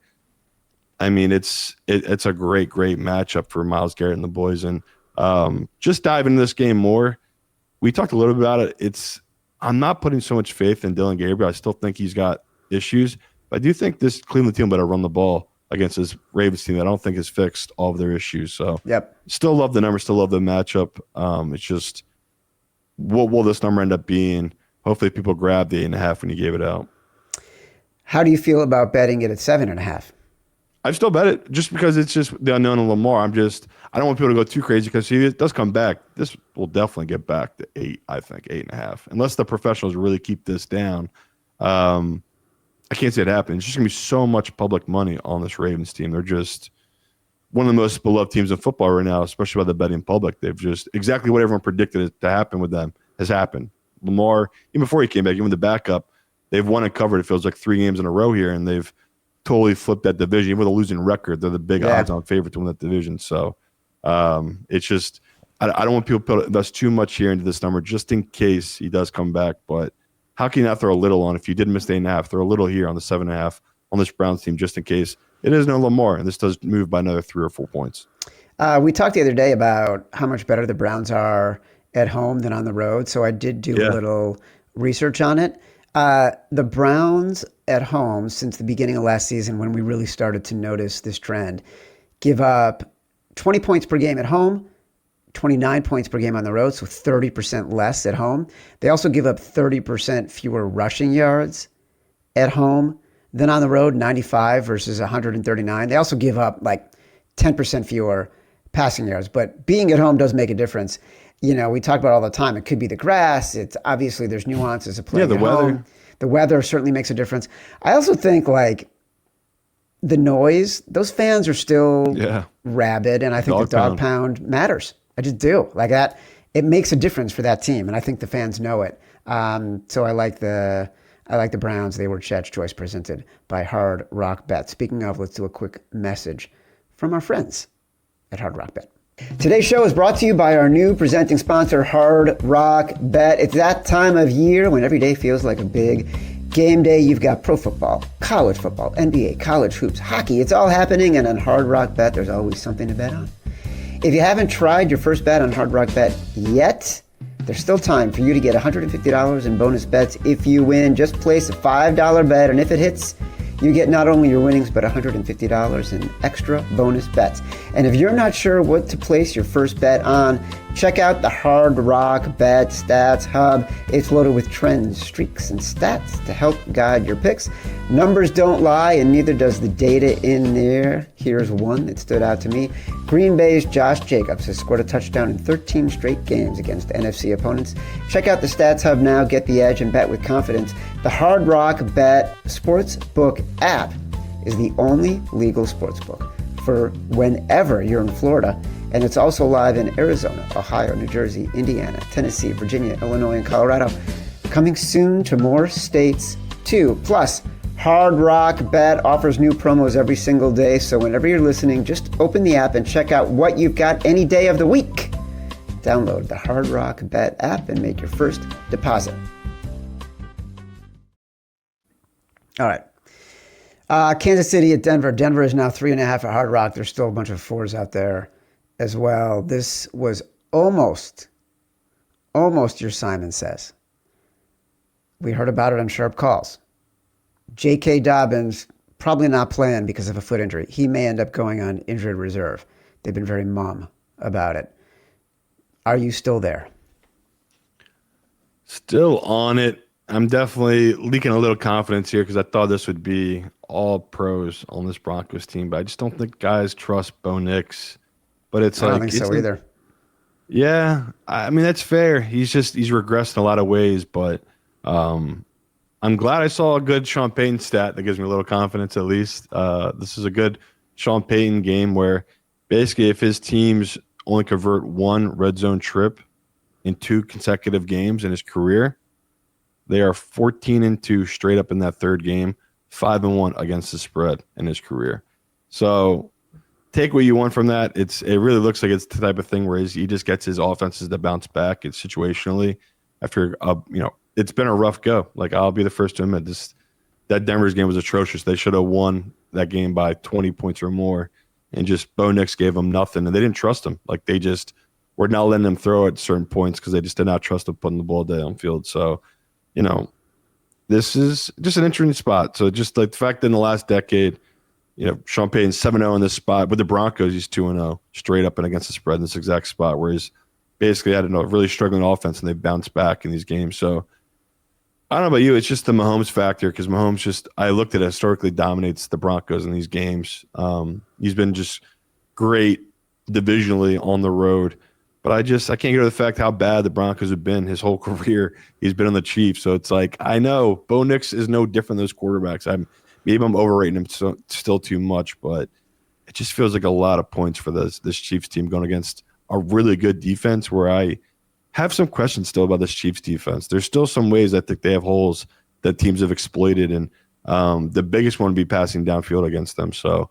I mean, it's a great, great matchup for Myles Garrett and the boys. And just dive into this game more. We talked a little bit about it. I'm not putting so much faith in Dylan Gabriel. I still think he's got issues. But I do think this Cleveland team better run the ball against this Ravens team that I don't think has fixed all of their issues. So still love the number, still love the matchup. It's just, what will this number end up being? Hopefully people grab the 8.5 when you gave it out. How do you feel about betting it at 7.5? I still bet it just because it's just the unknown of Lamar. I don't want people to go too crazy because if it does come back, this will definitely get back to 8, I think, 8.5. Unless the professionals really keep this down. I can't see it happen. It's just going to be so much public money on this Ravens team. They're just one of the most beloved teams in football right now, especially by the betting public. They've just exactly what everyone predicted it to happen with them has happened. Lamar, even before he came back, even the backup, they've won and covered, it feels like 3 games in a row here, and they've totally flipped that division. Even with a losing record, they're the big odds-on favorite to win that division. So it's just I don't want people to invest too much here into this number just in case he does come back. But how can you not throw a little on if you did miss the 8.5? Throw a little here on the 7.5 on this Browns team just in case it is no Lamar, and this does move by another 3 or 4 points. We talked the other day about how much better the Browns are at home than on the road, so I did do a little research on it. The Browns at home, since the beginning of last season when we really started to notice this trend, give up 20 points per game at home, 29 points per game on the road, so 30% less at home. They also give up 30% fewer rushing yards at home than on the road, 95 versus 139. They also give up like 10% fewer passing yards, but being at home does make a difference. We talk about it all the time. It could be the grass. It's obviously there's nuances of playing the at weather. home. The weather certainly makes a difference. I also think like the noise, those fans are still rabid, and I think the dog pound matters. I just do. Like that, it makes a difference for that team, and I think the fans know it. So I like the I like the Browns. They were Chad's choice, presented by Hard Rock Bet. Speaking of, let's do a quick message from our friends at Hard Rock Bet. Today's show is brought to you by our new presenting sponsor, Hard Rock Bet. It's that time of year when every day feels like a big game day. You've got pro football, college football, NBA, college hoops, hockey. It's all happening, and on Hard Rock Bet, there's always something to bet on. If you haven't tried your first bet on Hard Rock Bet yet, there's still time for you to get $150 in bonus bets if you win. Just place a $5 bet, and if it hits, you get not only your winnings, but $150 in extra bonus bets. And if you're not sure what to place your first bet on, check out the Hard Rock Bet Stats Hub. It's loaded with trends, streaks, and stats to help guide your picks. Numbers don't lie, and neither does the data in there. Here's one that stood out to me. Green Bay's Josh Jacobs has scored a touchdown in 13 straight games against NFC opponents. Check out the Stats Hub now. Get the edge and bet with confidence. The Hard Rock Bet Sportsbook app is the only legal sportsbook for whenever you're in Florida. And it's also live in Arizona, Ohio, New Jersey, Indiana, Tennessee, Virginia, Illinois, and Colorado. Coming soon to more states too. Plus, Hard Rock Bet offers new promos every single day. So whenever you're listening, just open the app and check out what you've got any day of the week. Download the Hard Rock Bet app and make your first deposit. All right. Kansas City at Denver. Denver is now 3.5 at Hard Rock. There's still a bunch of 4s out there as well. This was almost your Simon Says. We heard about it on Sharp Calls. J.K. Dobbins probably not playing because of a foot injury. He may end up going on injured reserve. They've been very mum about it. Are you still there? Still on it. I'm definitely leaking a little confidence here because I thought this would be all pros on this Broncos team, but I just don't think guys trust Bo Nix. But it's I don't think so either. Yeah, I mean that's fair. He's regressed in a lot of ways, but I'm glad I saw a good Sean Payton stat that gives me a little confidence at least. This is a good Sean Payton game where basically if his teams only convert one red zone trip in 2 consecutive games in his career, they are 14-2 straight up in that third game, 5-1 against the spread in his career. So take what you want from that. It really looks like it's the type of thing where he just gets his offenses to bounce back. It's situationally after it's been a rough go. Like I'll be the first to admit that Denver's game was atrocious. They should have won that game by 20 points or more, and just Bo Nix gave them nothing, and they didn't trust him. Like they just were not letting him throw at certain points because they just did not trust him putting the ball downfield. So, this is just an interesting spot. So just like the fact that in the last decade, Sean Payton's 7-0 in this spot. With the Broncos, he's 2-0 straight up and against the spread in this exact spot where he's basically had a really struggling offense and they bounced back in these games. So I don't know about you. It's just the Mahomes factor because Mahomes I looked at it, historically dominates the Broncos in these games. He's been just great divisionally on the road. But I can't get over the fact how bad the Broncos have been his whole career. He's been on the Chiefs. So it's like, I know Bo Nix is no different than those quarterbacks. Maybe I'm overrating him still too much, but it just feels like a lot of points for this Chiefs team going against a really good defense where I have some questions still about this Chiefs defense. There's still some ways I think they have holes that teams have exploited, and the biggest one would be passing downfield against them. So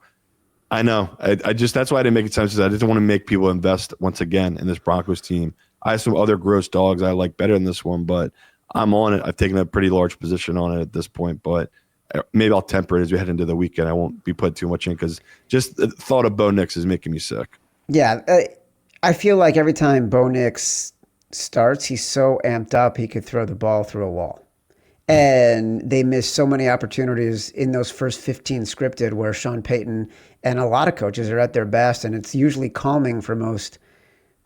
I know. That's why I didn't make it sense. I didn't want to make people invest once again in this Broncos team. I have some other gross dogs I like better than this one, but I'm on it. I've taken a pretty large position on it at this point, but maybe I'll temper it as we head into the weekend. I won't be put too much in because just the thought of Bo Nix is making me sick. Yeah. I feel like every time Bo Nix starts, he's so amped up he could throw the ball through a wall. And they miss so many opportunities in those first 15 scripted where Sean Payton and a lot of coaches are at their best, and it's usually calming for most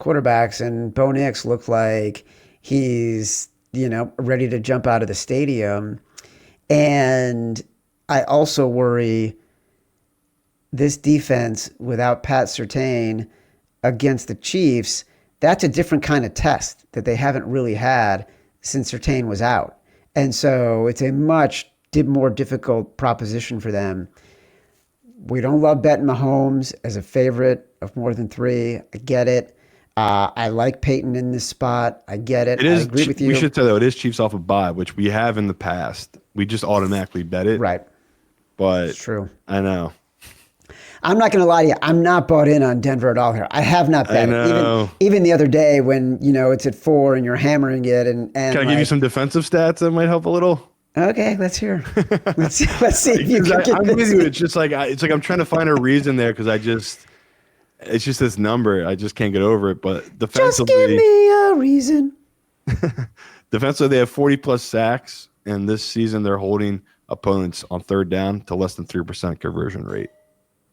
quarterbacks. And Bo Nix looked like he's, ready to jump out of the stadium. And I also worry this defense without Pat Surtain against the Chiefs, that's a different kind of test that they haven't really had since Surtain was out. And so it's a much more difficult proposition for them. We don't love betting Mahomes as a favorite of more than 3. I get it. I like Peyton in this spot. I get it. I agree with you. We should say, though, it is Chiefs off a bye, which we have in the past we just automatically bet it. Right. But It's true. I know. I'm not going to lie to you. I'm not bought in on Denver at all here. I have not bet it. Even the other day when, it's at 4 and you're hammering it. And Can I give you some defensive stats that might help a little? Okay, let's hear. Let's see if you can I'm with you. It's just like I'm trying to find a reason there because it's just this number. I just can't get over it. But defensively, just give me a reason. Defensively, they have 40+ sacks, and this season they're holding opponents on third down to less than 3% conversion rate.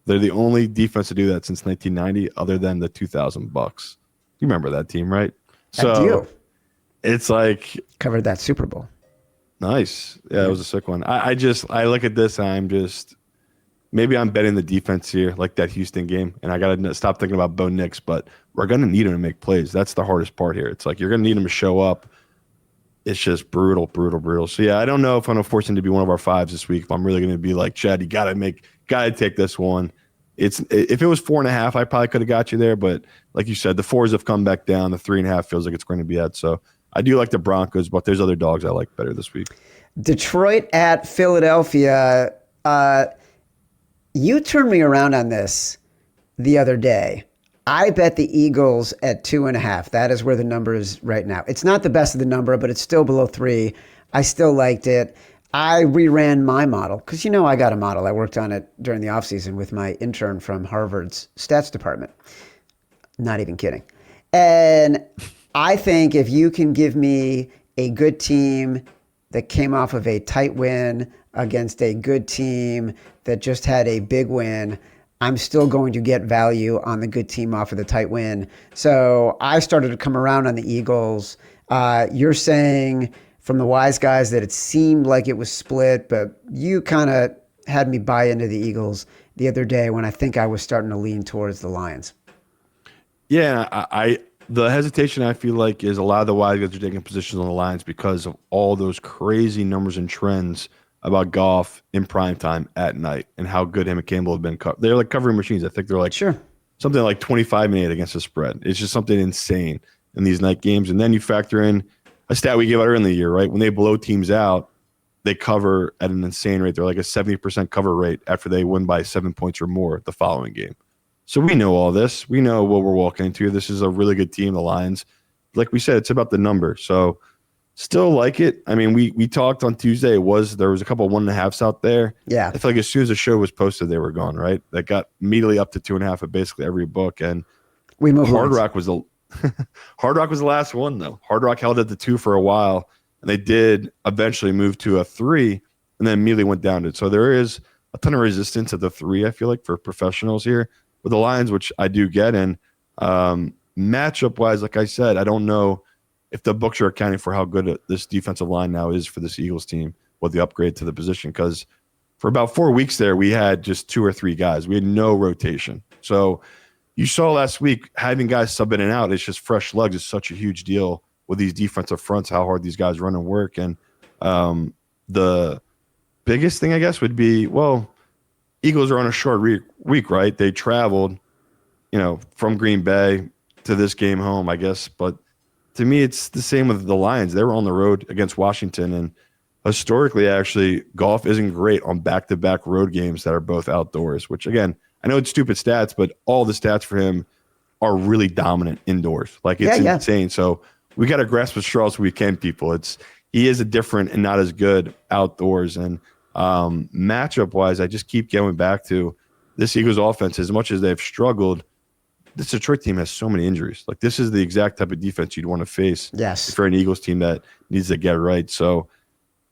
They're the only defense to do that since 1990, other than the 2000 Bucks. You remember that team, right? So I do. It's like Covered that Super Bowl. Nice. Yeah, it was a sick one. I look at this and maybe I'm betting the defense here, like that Houston game, and I got to stop thinking about Bo Nix, but we're going to need him to make plays. That's the hardest part here. It's like you're going to need him to show up. It's just brutal. So, yeah, I don't know if I'm going to force him to be one of our 5s this week, if I'm really going to be like, Chad, you got to take this one. If it was 4.5, I probably could have got you there, but like you said, the 4s have come back down. The 3.5 feels like it's going to be at, so I do like the Broncos, but there's other dogs I like better this week. Detroit at Philadelphia. You turned me around on this the other day. I bet the Eagles at 2.5. That is where the number is right now. It's not the best of the number, but it's still below 3. I still liked it. I reran my model because, I got a model. I worked on it during the offseason with my intern from Harvard's stats department. Not even kidding. And I think if you can give me a good team that came off of a tight win against a good team that just had a big win, I'm still going to get value on the good team off of the tight win. So I started to come around on the Eagles. You're saying from the wise guys that it seemed like it was split, but you kind of had me buy into the Eagles the other day when I think I was starting to lean towards the Lions. Yeah, the hesitation I feel like is a lot of the wise guys are taking positions on the Lions because of all those crazy numbers and trends about Goff in prime time at night and how good him and Campbell have been. They're like covering machines. I think they're like something like 25-8 against the spread. It's just something insane in these night games. And then you factor in a stat we gave out earlier in the year, right? When they blow teams out, they cover at an insane rate. They're like a 70% cover rate after they win by 7 points or more the following game. So we know all this. We know what we're walking into. This is a really good team, the Lions. Like we said, it's about the number. So still like it. I mean, we talked on Tuesday. There was a couple of 1.5s out there. Yeah. I feel like as soon as the show was posted, they were gone, right? That got immediately up to 2.5 at basically every book. And we moved Hard Rock was the last one, though. Hard Rock held at the 2 for a while, and they did eventually move to a 3 and then immediately went down to it. So there is a ton of resistance at the 3, I feel like, for professionals here with the Lions, which I do get. And matchup-wise, like I said, I don't know if the books are accounting for how good this defensive line now is for this Eagles team with the upgrade to the position. Because for about 4 weeks there, we had just 2 or 3 guys. We had no rotation. So you saw last week having guys sub in and out, it's just fresh legs is such a huge deal with these defensive fronts, how hard these guys run and work. And the biggest thing, I guess, would be, Eagles are on a short week, right? They traveled, from Green Bay to this game home, I guess. But to me, it's the same with the Lions. They were on the road against Washington. And historically, actually, Goff isn't great on back-to-back road games that are both outdoors, which, again, I know it's stupid stats, but all the stats for him are really dominant indoors. Like, it's insane. So we got to grasp the straws we can, people. He is a different and not as good outdoors. And matchup-wise, I just keep going back to this Eagles offense. As much as they've struggled, this Detroit team has so many injuries. Like, this is the exact type of defense you'd want to face if you're an Eagles team that needs to get right. So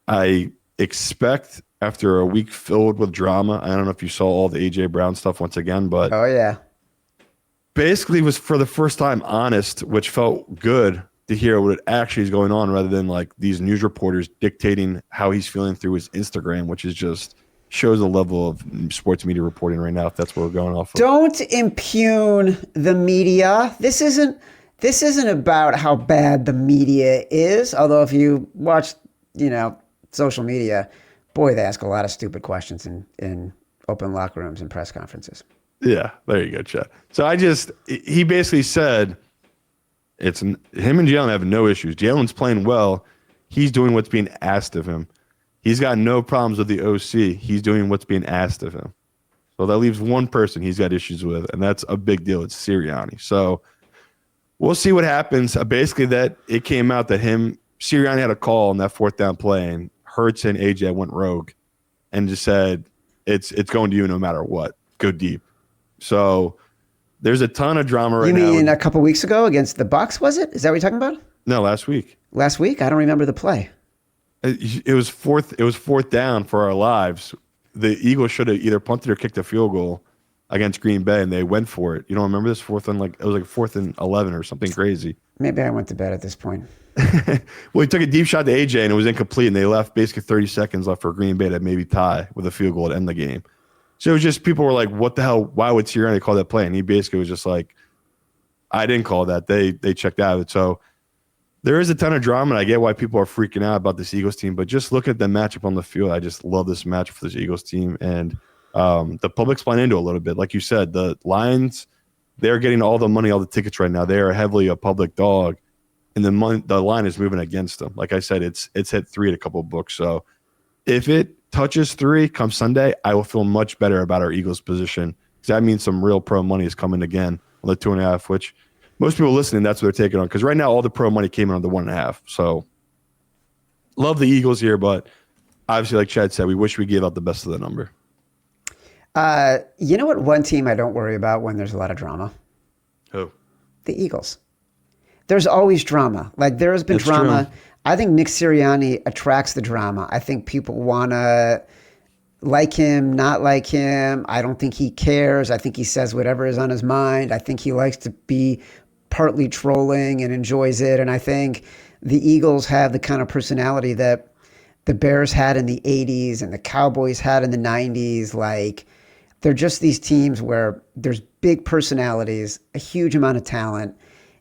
I expect after a week filled with drama, I don't know if you saw all the A.J. Brown stuff once again, but basically was for the first time honest, which felt good to hear what actually is going on rather than like these news reporters dictating how he's feeling through his Instagram, which is just shows the level of sports media reporting right now, if that's what we're going off of. Don't impugn the media. This isn't about how bad the media is, although if you watch, social media, boy, they ask a lot of stupid questions in open locker rooms and press conferences. Yeah, there you go, Chad. So he basically said it's him and Jalen have no issues. Jalen's playing well. He's doing what's being asked of him. He's got no problems with the OC. He's doing what's being asked of him. So that leaves one person he's got issues with, and that's a big deal. It's Sirianni. So we'll see what happens. Basically, that it came out that Sirianni had a call on that fourth down play, and Hurts and AJ went rogue and just said, it's going to you no matter what. Go deep. So there's a ton of drama right now. You mean a couple weeks ago against the Bucs, was it? Is that what you're talking about? No, last week. Last week? I don't remember the play. It was fourth down for our lives. The Eagles should have either punted or kicked a field goal against Green Bay, and they went for it. You don't remember this? It was like 4th and 11 or something crazy. Maybe I went to bed at this point. Well, he took a deep shot to AJ, and it was incomplete, and they left basically 30 seconds left for Green Bay to maybe tie with a field goal to end the game. So it was just, people were like, what the hell? Why would Sirianni call that play? And he basically was just like, I didn't call that. They checked out of it. So there is a ton of drama, and I get why people are freaking out about this Eagles team, but just look at the matchup on the field. I just love this matchup for this Eagles team, and the public's playing into it a little bit. Like you said, the Lions, they're getting all the money, all the tickets right now. They are heavily a public dog, and the line is moving against them. Like I said, it's hit 3 at a couple of books. So if it touches 3 come Sunday, I will feel much better about our Eagles position, because that means some real pro money is coming again on the 2.5, which most people listening, that's what they're taking on, because right now all the pro money came in on the 1.5. So love the Eagles here, but obviously, like Chad said, we wish we gave out the best of the number. You know what? One team I don't worry about when there's a lot of drama? Who? The Eagles. There's always drama. Like, there has been That's drama. true. I think Nick Sirianni attracts the drama. I think people want to like him, not like him. I don't think he cares. I think he says whatever is on his mind. I think he likes to be partly trolling and enjoys it. And I think the Eagles have the kind of personality that the Bears had in the 80s and the Cowboys had in the 90s. Like, they're just these teams where there's big personalities, a huge amount of talent,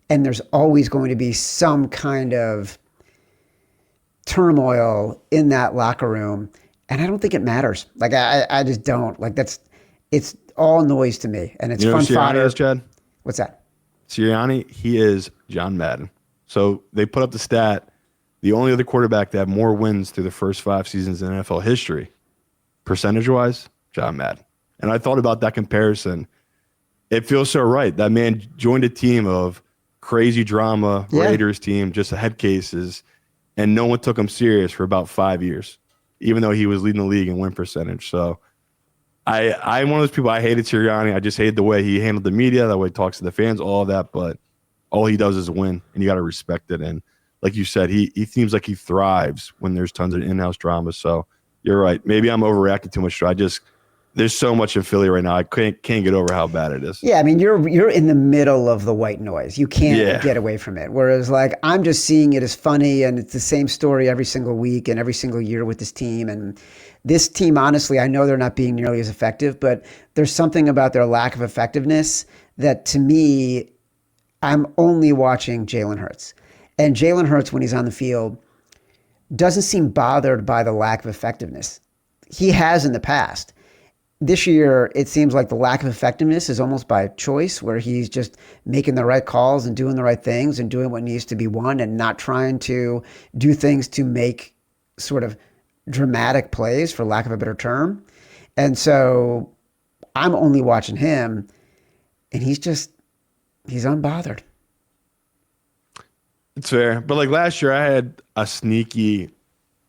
and there's always going to be some kind of turmoil in that locker room. And I don't think it matters. Like, I just don't. Like, it's all noise to me. And it's fun fodder. Is, Chad? What's that? Sirianni, he is John Madden. So they put up the stat, the only other quarterback to have more wins through the first 5 seasons in NFL history, percentage-wise, John Madden. And I thought about that comparison. It feels so right. That man joined a team of crazy drama, Raiders team, just head cases, and no one took him serious for about 5 years, even though he was leading the league in win percentage. So I'm one of those people. I hated Sirianni. I just hated the way he handled the media, the way he talks to the fans, all of that. But all he does is win, and you got to respect it. And like you said, he seems like he thrives when there's tons of in-house drama. So you're right. Maybe I'm overreacting too much. There's so much in Philly right now. I can't get over how bad it is. Yeah, I mean, you're in the middle of the white noise. You can't get away from it. Whereas, like, I'm just seeing it as funny, and it's the same story every single week and every single year with this team. And this team, honestly, I know they're not being nearly as effective, but there's something about their lack of effectiveness that, to me, I'm only watching Jalen Hurts. And Jalen Hurts, when he's on the field, doesn't seem bothered by the lack of effectiveness. He has in the past. This year, it seems like the lack of effectiveness is almost by choice, where he's just making the right calls and doing the right things and doing what needs to be won and not trying to do things to make sort of dramatic plays, for lack of a better term. And so I'm only watching him, and he's unbothered. It's fair. But like last year, I had a sneaky,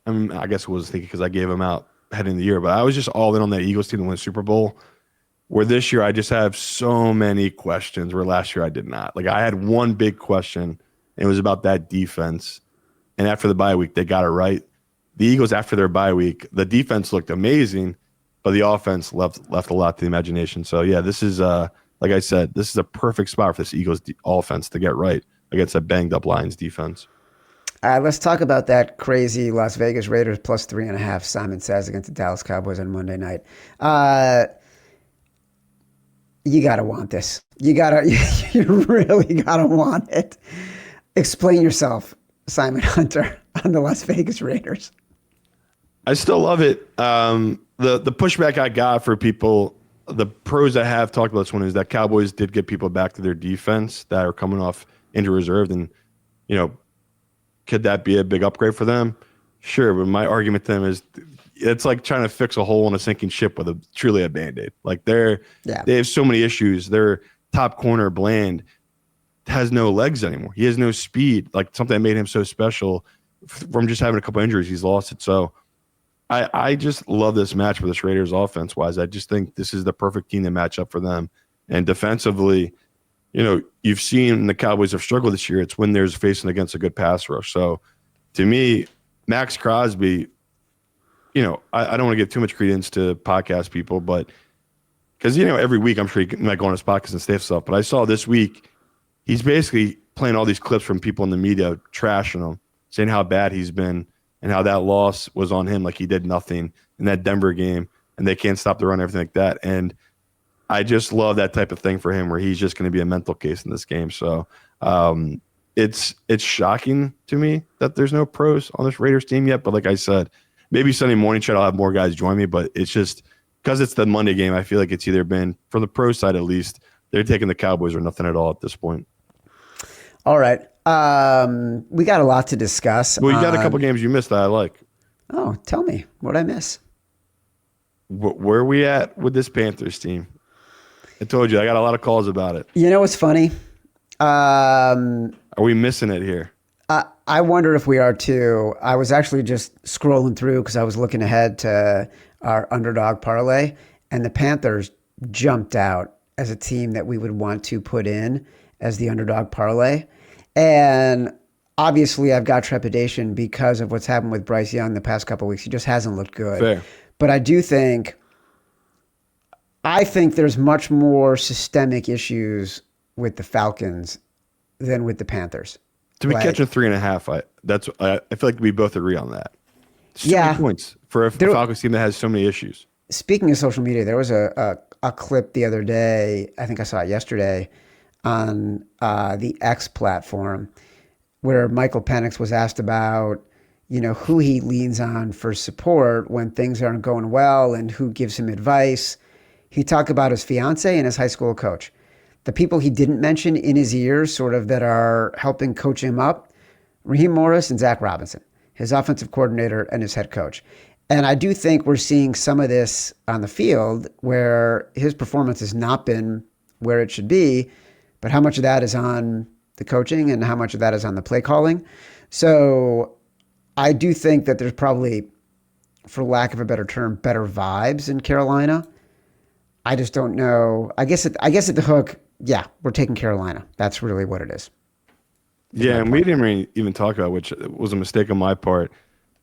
I guess it was sneaky because I gave him out heading the year, but I was just all in on that Eagles team to win Super Bowl, where this year I just have so many questions, where last year I did not. Like, I had one big question, and it was about that defense. And after the bye week, they got it right. The Eagles, after their bye week, the defense looked amazing, but the offense left a lot to the imagination. So yeah, this is like I said, this is a perfect spot for this Eagles offense to get right against a banged up Lions defense. Let's talk about that crazy Las Vegas Raiders plus 3.5, Simon says, against the Dallas Cowboys on Monday night. You got to want this. You really got to want it. Explain yourself, Simon Hunter, on the Las Vegas Raiders. I still love it. The pushback I got for people, the pros that have talked about this one, is that Cowboys did get people back to their defense that are coming off injury reserved, and could that be a big upgrade for them? Sure, but my argument to them is it's like trying to fix a hole in a sinking ship with truly a Band-Aid. Like they have so many issues. Their top corner, Bland, has no legs anymore. He has no speed, like something that made him so special from just having a couple injuries. He's lost it. So I just love this match for this Raiders offense wise. I just think this is the perfect team to match up for them. And defensively, you've seen the Cowboys have struggled this year. It's when there's facing against a good pass rush. So to me, Max Crosby, I don't want to give too much credence to podcast people, but because, every week I'm sure he might go on his podcast and say stuff. But I saw this week, he's basically playing all these clips from people in the media trashing him, saying how bad he's been and how that loss was on him, like he did nothing in that Denver game, and they can't stop the run, everything like that. And I just love that type of thing for him where he's just going to be a mental case in this game. So it's shocking to me that there's no pros on this Raiders team yet. But like I said, maybe Sunday morning, I'll have more guys join me. But it's just because it's the Monday game, I feel like it's either been, from the pro side at least, they're taking the Cowboys or nothing at all at this point. All right. We got a lot to discuss. Well, you got a couple games you missed that I like. Oh, tell me. What'd I miss? Where are we at with this Panthers team? I told you, I got a lot of calls about it. You know what's funny? Are we missing it here? I wonder if we are too. I was actually just scrolling through because I was looking ahead to our underdog parlay, and the Panthers jumped out as a team that we would want to put in as the underdog parlay. And obviously I've got trepidation because of what's happened with Bryce Young the past couple of weeks. He just hasn't looked good. Fair. But I think there's much more systemic issues with the Falcons than with the Panthers. To be catching 3.5, I feel like we both agree on that. So many points for a Falcons team that has so many issues. Speaking of social media, there was a clip the other day, I think I saw it yesterday, on the X platform where Michael Penix was asked about, who he leans on for support when things aren't going well and who gives him advice. He talked about his fiance and his high school coach. The people he didn't mention in his ears, sort of that are helping coach him up, Raheem Morris and Zach Robinson, his offensive coordinator and his head coach. And I do think we're seeing some of this on the field where his performance has not been where it should be, but how much of that is on the coaching and how much of that is on the play calling. So I do think that there's probably, for lack of a better term, better vibes in Carolina. I just don't know. I guess at the hook, yeah, we're taking Carolina. That's really what it is. Yeah, and we didn't really even talk about, which was a mistake on my part.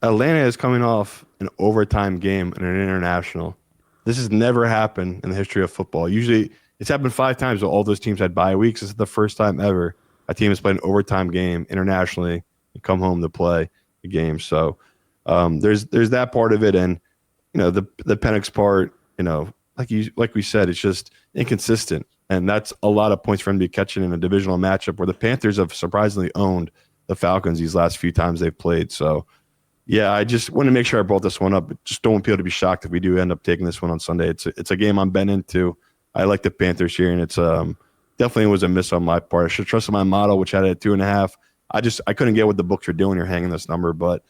Atlanta is coming off an overtime game in an international. This has never happened in the history of football. Usually, it's happened 5 times. All those teams had bye weeks. This is the first time ever a team has played an overtime game internationally and come home to play the game. So there's that part of it, and the Penix part. Like we said, it's just inconsistent, and that's a lot of points for him to be catching in a divisional matchup where the Panthers have surprisingly owned the Falcons these last few times they've played. So, yeah, I just want to make sure I brought this one up. Just don't want people to be shocked if we do end up taking this one on Sunday. It's a game I'm betting into. I like the Panthers here, and it's definitely was a miss on my part. I should trust my model, which had it at 2.5. I couldn't get what the books are doing here, hanging this number, but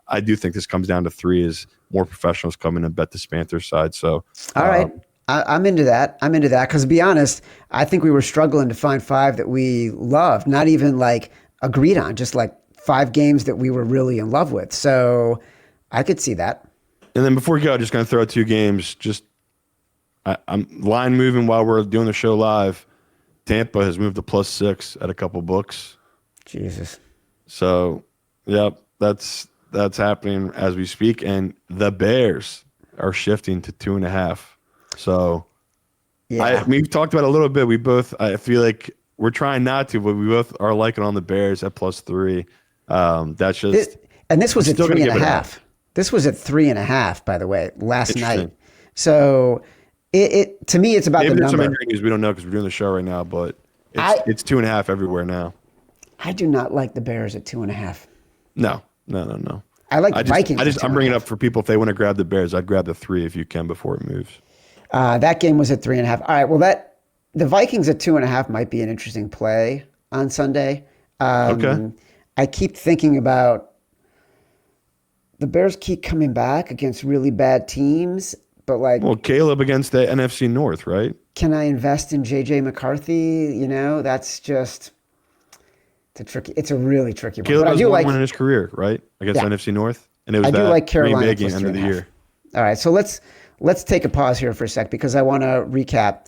I do think this comes down to 3 as more professionals come in and bet this Panthers side. So, all right. I'm into that. Because to be honest, I think we were struggling to find 5 that we loved, not even like agreed on, just like 5 games that we were really in love with. So I could see that. And then before we go, I'm just going to throw out 2 games. I'm line moving while we're doing the show live. Tampa has moved to +6 at a couple books. Jesus. So, yep, that's happening as we speak. And the Bears are shifting to 2.5. So, yeah. We've talked about it a little bit. We both, I feel like we're trying not to, but we both are liking on the Bears at +3. That's just. And this was at 3.5. This was at 3.5, by the way, last night. So, it to me, it's about maybe the there's number. Some injury news we don't know because we're doing the show right now, but it's 2.5 everywhere now. I do not like the Bears at 2.5. No. I like the Vikings. I'm bringing it up for people if they want to grab the Bears. I'd grab the 3 if you can before it moves. That game was at 3.5. All right. Well, the Vikings at 2.5 might be an interesting play on Sunday. Okay. I keep thinking about the Bears keep coming back against really bad teams, but like, Well, Caleb against the NFC North, right? can I invest in JJ McCarthy? That's just it's a really tricky one. Caleb But I has do one like win in his career, right? Against Yeah. NFC North. And it was I do that like Carolina Green Bay game plus end of the 2.5. year. All right, so let's take a pause here for a sec because I want to recap.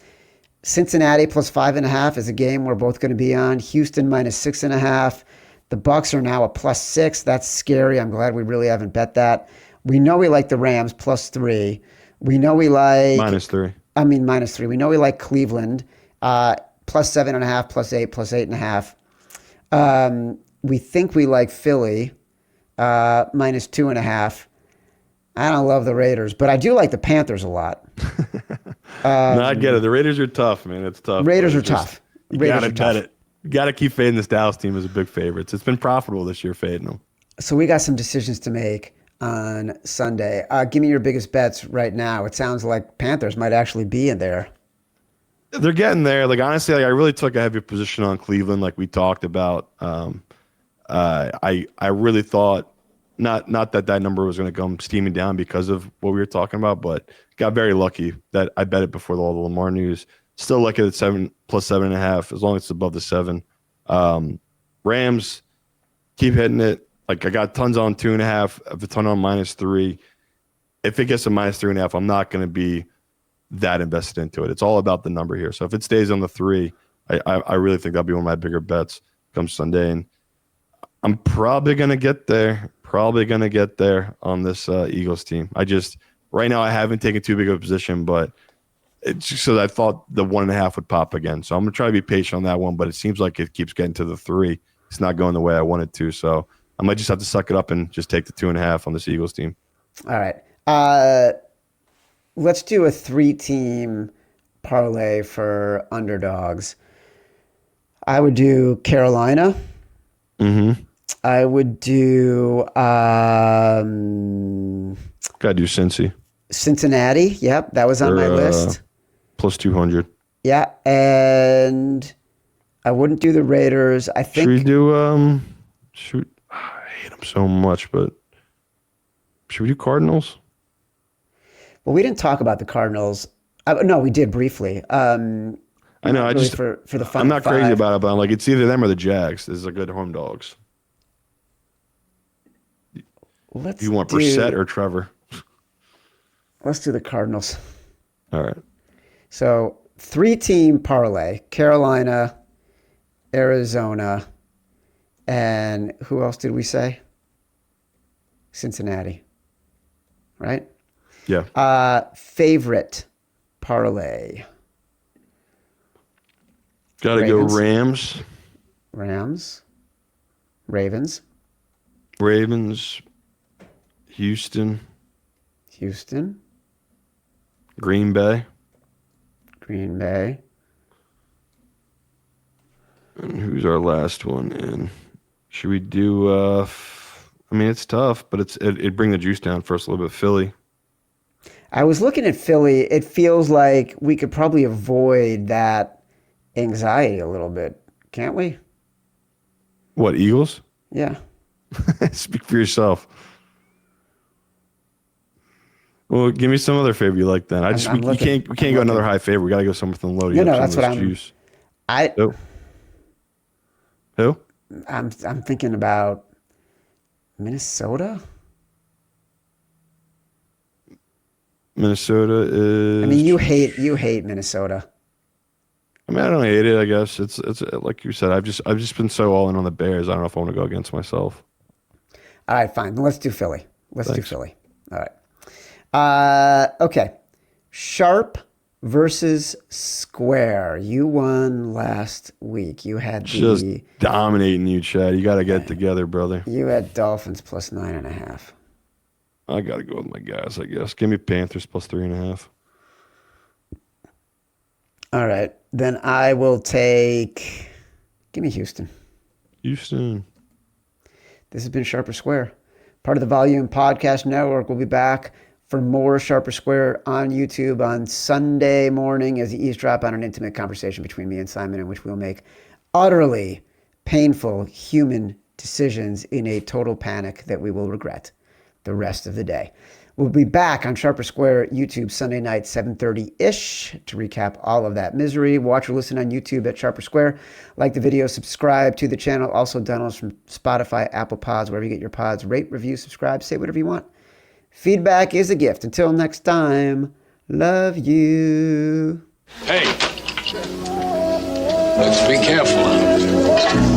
Cincinnati plus 5.5 is a game we're both going to be on. Houston minus 6.5. The Bucs are now a plus 6. That's scary. I'm glad we really haven't bet that. We know we like the Rams plus 3. We know we like -3. minus 3. We know we like Cleveland plus 7.5, plus 8, plus 8.5. We think we like Philly minus 2.5. I don't love the Raiders, but I do like the Panthers a lot. No, I get it. The Raiders are tough, man. It's tough. Raiders But are it's just- tough. You Raiders gotta are tough. bet it. You gotta keep fading this Dallas team as a big favorites. It's been profitable this year fading them. So we got some decisions to make on Sunday. Give me your biggest bets right now. It sounds like Panthers might actually be in there. They're getting there. Like honestly, I really took a heavy position on Cleveland, like we talked about. I really thought not that number was going to come steaming down because of what we were talking about, but got very lucky that I bet it before all the Lamar news. Still like at 7 plus 7.5 as long as it's above the 7. Rams keep hitting it. Like I got tons on 2.5, a ton on -3. If it gets to -3.5, I'm not going to be that invested into it. It's all about the number here. So if it stays on the 3, I really think that'll be one of my bigger bets come Sunday. And I'm probably going to get there. On this Eagles team. Right now I haven't taken too big of a position, but it's just so I thought the 1.5 would pop again. So I'm going to try to be patient on that one, but it seems like it keeps getting to the 3. It's not going the way I wanted to. So I might just have to suck it up and just take the 2.5 on this Eagles team. All right. Let's do a 3-team parlay for underdogs. I would do Carolina. Mm-hmm. I would do Gotta do Cincy. Cincinnati. Yep, that was on my list. Plus 200. Yeah, and I wouldn't do the Raiders. I think. Should we do I hate them so much, but should we do Cardinals? Well, we didn't talk about the Cardinals. No, we did briefly. I know. Really for the fun. I'm not five. crazy about it, but I'm like it's either them or the Jags. This is a good home dogs. Let's You want Brissett or Trevor? Let's do the Cardinals. All right. So 3-team parlay: Carolina, Arizona, and who else did we say? Cincinnati. Right? Yeah. Favorite parlay: Gotta go Ravens. Rams, Ravens, Ravens, Houston, Green Bay. Green Bay. And who's our last one in? Should we do it's tough, but it'd bring the juice down first a little bit. Philly. I was looking at Philly. It feels like we could probably avoid that anxiety a little bit, can't we? What, Eagles? Yeah. Speak for yourself. Well, give me some other favor you like then. We can't go another high favor. We got to go something low. No, that's what I'm. Juice. Who? I'm thinking about Minnesota. Minnesota is. I mean, you hate Minnesota. I mean, I don't hate it. I guess it's like you said. I've just been so all in on the Bears. I don't know if I want to go against myself. All right, fine. Let's do Philly. Let's do Philly. All right. Okay. Sharp versus Square. You won last week. You had Just dominating you, Chad. You got to get it together, brother. You had Dolphins plus 9.5. I got to go with my guys, I guess. Give me Panthers plus 3.5. All right. Then I will take. Give me Houston. Houston. This has been Sharper Square, part of the Volume Podcast Network. We'll be back for more Sharper Square on YouTube on Sunday morning as you eavesdrop on an intimate conversation between me and Simon, in which we'll make utterly painful human decisions in a total panic that we will regret. the rest of the day. We'll be back on Sharper Square YouTube Sunday night, 7:30-ish, to recap all of that misery. Watch or listen on YouTube at Sharper Square. Like the video, subscribe to the channel. Also download us from Spotify, Apple Pods, wherever you get your pods. Rate, review, subscribe, say whatever you want. Feedback is a gift. Until next time, love you. Hey, let's be careful.